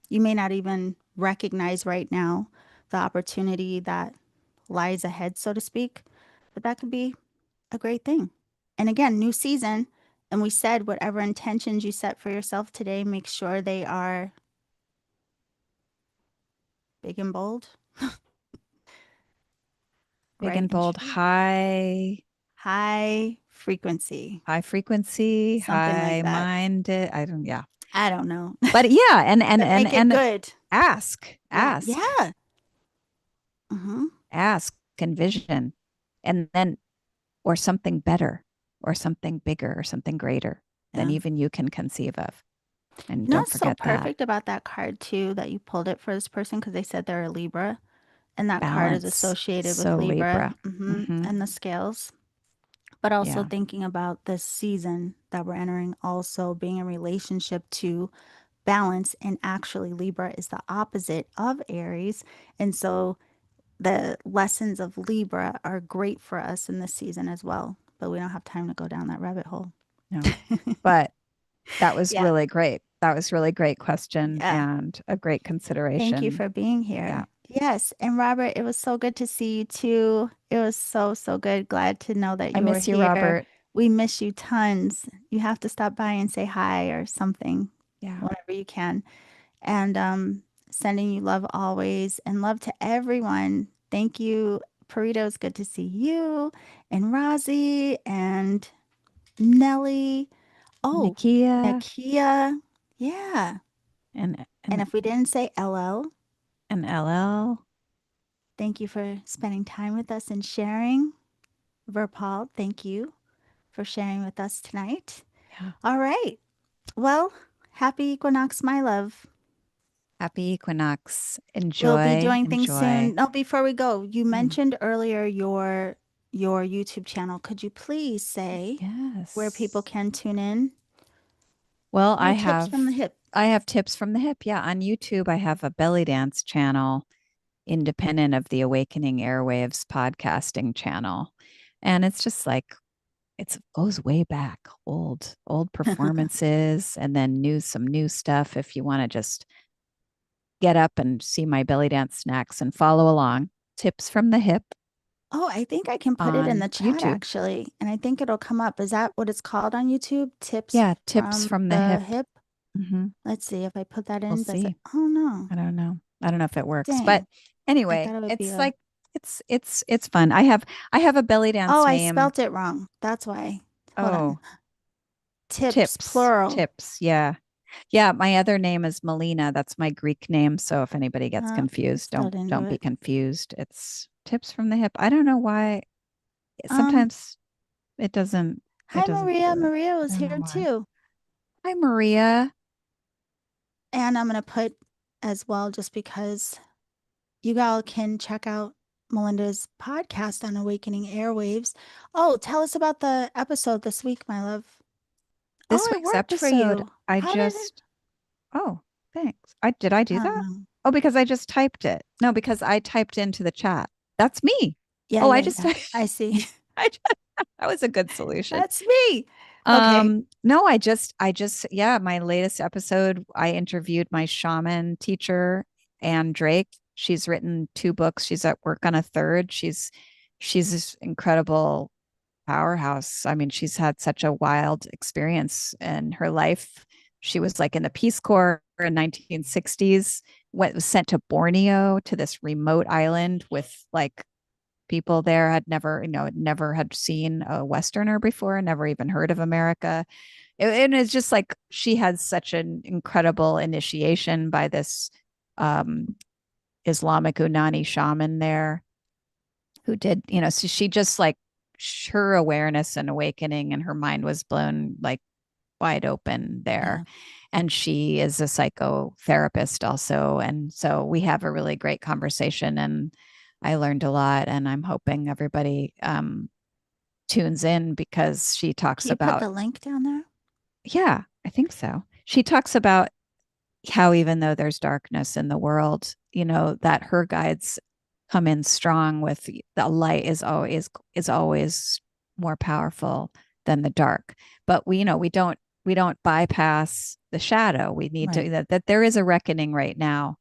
you may not even recognize right now the opportunity that lies ahead, so to speak. But that could be a great thing. And again, new season. And we said whatever intentions you set for yourself today, make sure they are big and bold, Big right and and bold, true. High frequency, high frequency, something like high that. minded. I don't, yeah. I don't know. But yeah, But make it and good. ask, Yeah. ask, Yeah. Hmm. ask, envision, and then, or something better, or something bigger, or something greater than Yeah. even you can conceive of. And You know don't what's so forget that perfect about that card too that you pulled it for this person because they said they're a Libra and that card is balance. associated with So Libra, Libra. Hmm. and the scales. But also Yeah. thinking about this season that we're entering, also being in relationship to balance, and actually Libra is the opposite of Aries. And so the lessons of Libra are great for us in this season as well. But we don't have time to go down that rabbit hole. No. But that was Yeah. really great. That was really great question Yeah. and a great Thank you consideration. for being Yeah. here. Yes. And Robert, it was so good to see you too. It was so, so good. Glad to know that I you were miss you, here. Robert. We miss you tons. You have to stop by and say hi or something Yeah. whenever you can. And sending you love always and love to everyone. Thank you. Parito, it's good to see you and Rozzy and Nelly. Oh, Nakia Nakia. Yeah. and And and if we didn't say LL, and LL. thank you for spending time with us and sharing. Verpal, thank you for sharing with us tonight. Yeah. All right. Well, happy equinox, my love. Happy equinox. We'll be Enjoy, doing things soon. enjoy. No, before we go, you Mm. mentioned earlier your YouTube channel. Could you please say where people Yes. can tune in? Well, Your tips from the hip. I have tips from the hip. Yeah, on YouTube I have a belly dance channel independent of the Awakening Airwaves podcasting channel. And it's just like it goes way back, old performances and then some new stuff if you want to just get up and see my belly dance snacks and follow along. Tips from the hip Oh, I think I can put it in on the chat YouTube. actually, and I think it'll come up. Is that what it's called on YouTube? Tips Yeah, tips from from the the hip. hip. Hmm. Let's see if I put that We'll in. Does it? see. Oh no. I don't know. I don't know if it works, but Dang. I anyway, thought it would be it's a. like it's fun. I have a belly Oh, dance I name. spelt it wrong. That's why. Hold on. Oh, Tips, plural. tips. Yeah. Yeah, my other name is Melina. That's my Greek name. So if anybody gets I confused, still didn't do don't be it. confused. It's tips from the hip. I don't know why. Um, Sometimes it Hi doesn't do Maria. it. Maria I was don't know here why. too. Hi Maria. And I'm gonna put as well just because you all can check out Melinda's podcast on Awakening Airwaves. Oh, tell us about the episode this week, my love. Oh, This it week's worked for episode, you. I How did it? just oh, thanks. I do I don't that? know. Oh, because I just typed it. No, because I typed into the chat. That's me. Yeah, Oh, yeah, yeah. I see. I just, that was a good solution. That's me. Okay. No, yeah, my latest episode, I interviewed my shaman teacher, Anne Drake. She's written 2 books. She's at work on a third. She's this incredible powerhouse. I mean, she's had such a wild experience in her life. She was like in the Peace Corps in 1960s, was sent to Borneo to this remote island with like people there had never, never had seen a Westerner before, never even heard of America. And it's just like she had such an incredible initiation by this um, Islamic Unani shaman there who did, so she just like her awareness and awakening and her mind was blown like wide open there. Yeah. And she is a psychotherapist also. And so we have a really great conversation and I learned a lot. And I'm hoping everybody tunes in because she talks Can you put about, the link down there? yeah, I think so. She talks about how even though there's darkness in the world, that her guides come in strong with the light is always more powerful than the dark. But we don't bypass the shadow. We need Right. to that there is a reckoning right now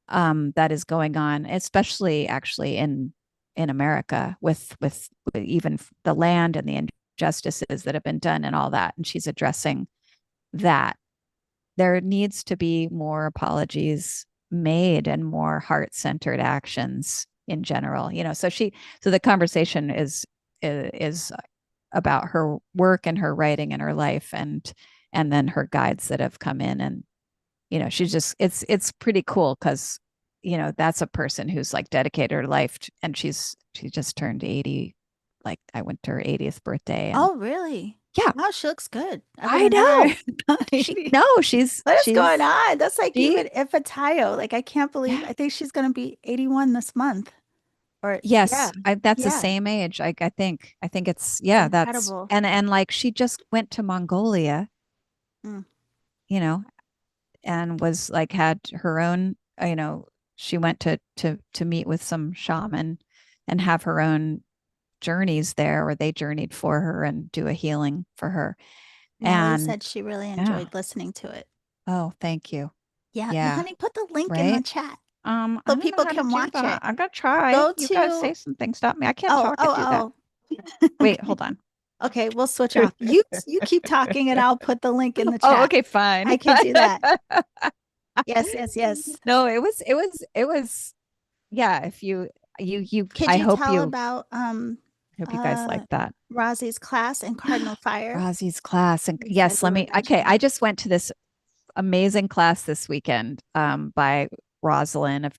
that is going on, especially actually in in America with even the land and the injustices that have been done and all that. And she's addressing that. There needs to be more apologies made and more heart-centered actions in general. So the conversation is about her work and her writing and her life, and then her guides that have come in. And she's just, it's pretty cool because that's a person who's like dedicated her life and she just turned 80. Like I went to her 80th birthday. And Oh, really? yeah, Wow, she looks good. I would I have never know. thought she 80. no she's What is going she's on? That's like she even if a Tayo. Like I can't believe yeah. I think she's gonna be 81 this month. Or yeah, Yes, that's the yeah. same age. I think it's, It's yeah, that's, incredible. and like she just went to Mongolia, Mm. you know, and was like had her own, she went to meet with some shaman and have her own journeys there, or they journeyed for her and do a healing for her. Nellie And said she really yeah. enjoyed listening to it. Oh, thank you. Yeah, and Yeah. honey, put the link in the Right. chat I so don't know people how to can do watch that. it. I'm gonna try. Go You gotta to say something. Stop me. I can't oh, talk and do that. oh, oh. Wait, hold on. Okay, we'll switch off. You keep talking and I'll put the link in the Oh, chat. okay, fine. I can do that. Yes, yes, yes. No, it was, yeah, if you Could I you hope tell you about hope you guys like uh that. Rosie's class in Cardinal Fire? Rosie's class. And Yes, I yes, let believe me, in okay, Chiron. I just went to this amazing class this weekend by Rosalind of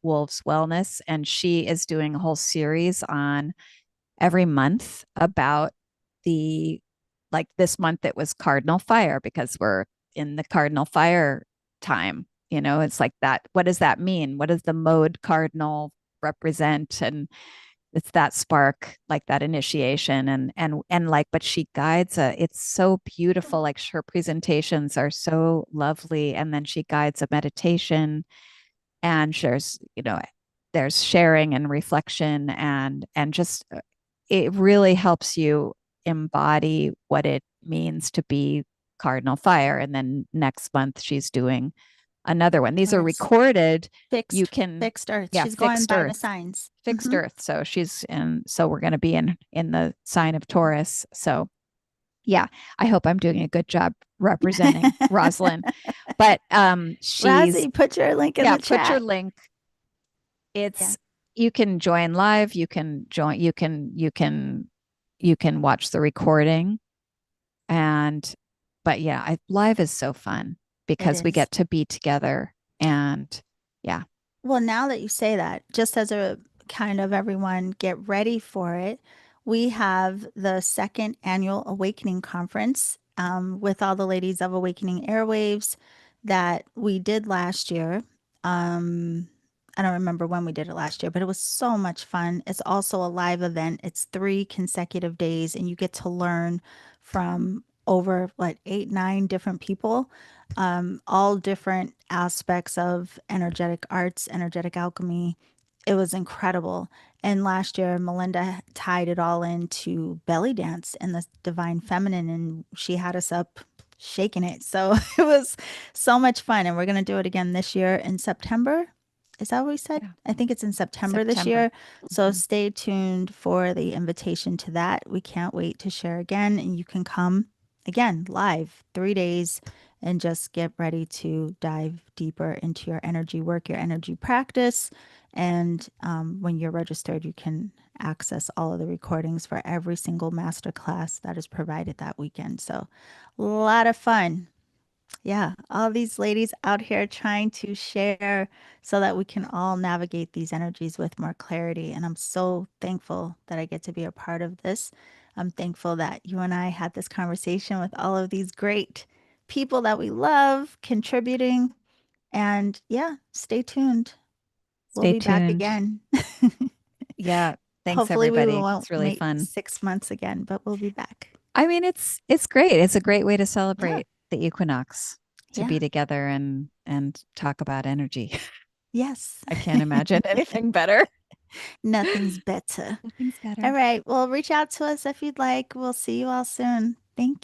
Wolves Wellness, and she is doing a whole series on every month about the, like this month it was Cardinal Fire because we're in the Cardinal Fire time. It's like that. What does that mean? What does the mode Cardinal represent? And it's that spark, like that initiation, and like, but she guides it's so beautiful. Like her presentations are so lovely, and then she guides a meditation and shares, there's sharing and reflection, and just it really helps you embody what it means to be Cardinal Fire. And then next month she's doing another one. These are Taurus. recorded. You Fixed can, fixed Earth. yeah, She's going fixed by the Earth, signs. fixed Hmm. Earth. So so we're going to be in the sign of Taurus. So yeah, I hope I'm doing a good job representing Rosalind. But she's, Rosie, put your link in yeah, the put your chat. link. Yeah. It's, you can join live, you can join, you can watch the recording. And but yeah, live is so fun It because we is. get to be together. And yeah. Well, now that you say that, just as a kind of everyone get ready for it, we have the second annual Awakening Conference with all the ladies of Awakening Airwaves that we did last year. Um, I don't remember when we did it last year, but it was so much fun. It's also a live event. It's 3 consecutive days, and you get to learn from over what 8, 9 different people, all different aspects of energetic arts, energetic alchemy. It was incredible. And last year, Melinda tied it all into belly dance and the divine feminine, and she had us up shaking it. So it was so much fun. And we're going to do it again this year in September. Is that what we said? Yeah. I think it's in September this September. year. So Mhm. stay tuned for the invitation to that. We can't wait to share again. And you can come again live 3 days and just get ready to dive deeper into your energy work, your energy practice. And when you're registered, you can access all of the recordings for every single masterclass that is provided that weekend. So, a lot of fun. Yeah, all these ladies out here trying to share so that we can all navigate these energies with more clarity. And I'm so thankful that I get to be a part of this. I'm thankful that you and I had this conversation with all of these great people that we love contributing. And yeah, stay tuned. We'll Stay be back tuned. again. Yeah. Thanks Hopefully, we everybody. won't It's really wait fun. 6 months again, but we'll be back. I mean, it's great. It's a great way to Yeah, celebrate the equinox, to yeah, be together and talk about energy. yes. I can't imagine anything better. Nothing's better. Nothing's All better. right. Well, reach out to us if you'd like. We'll see you all soon. Thank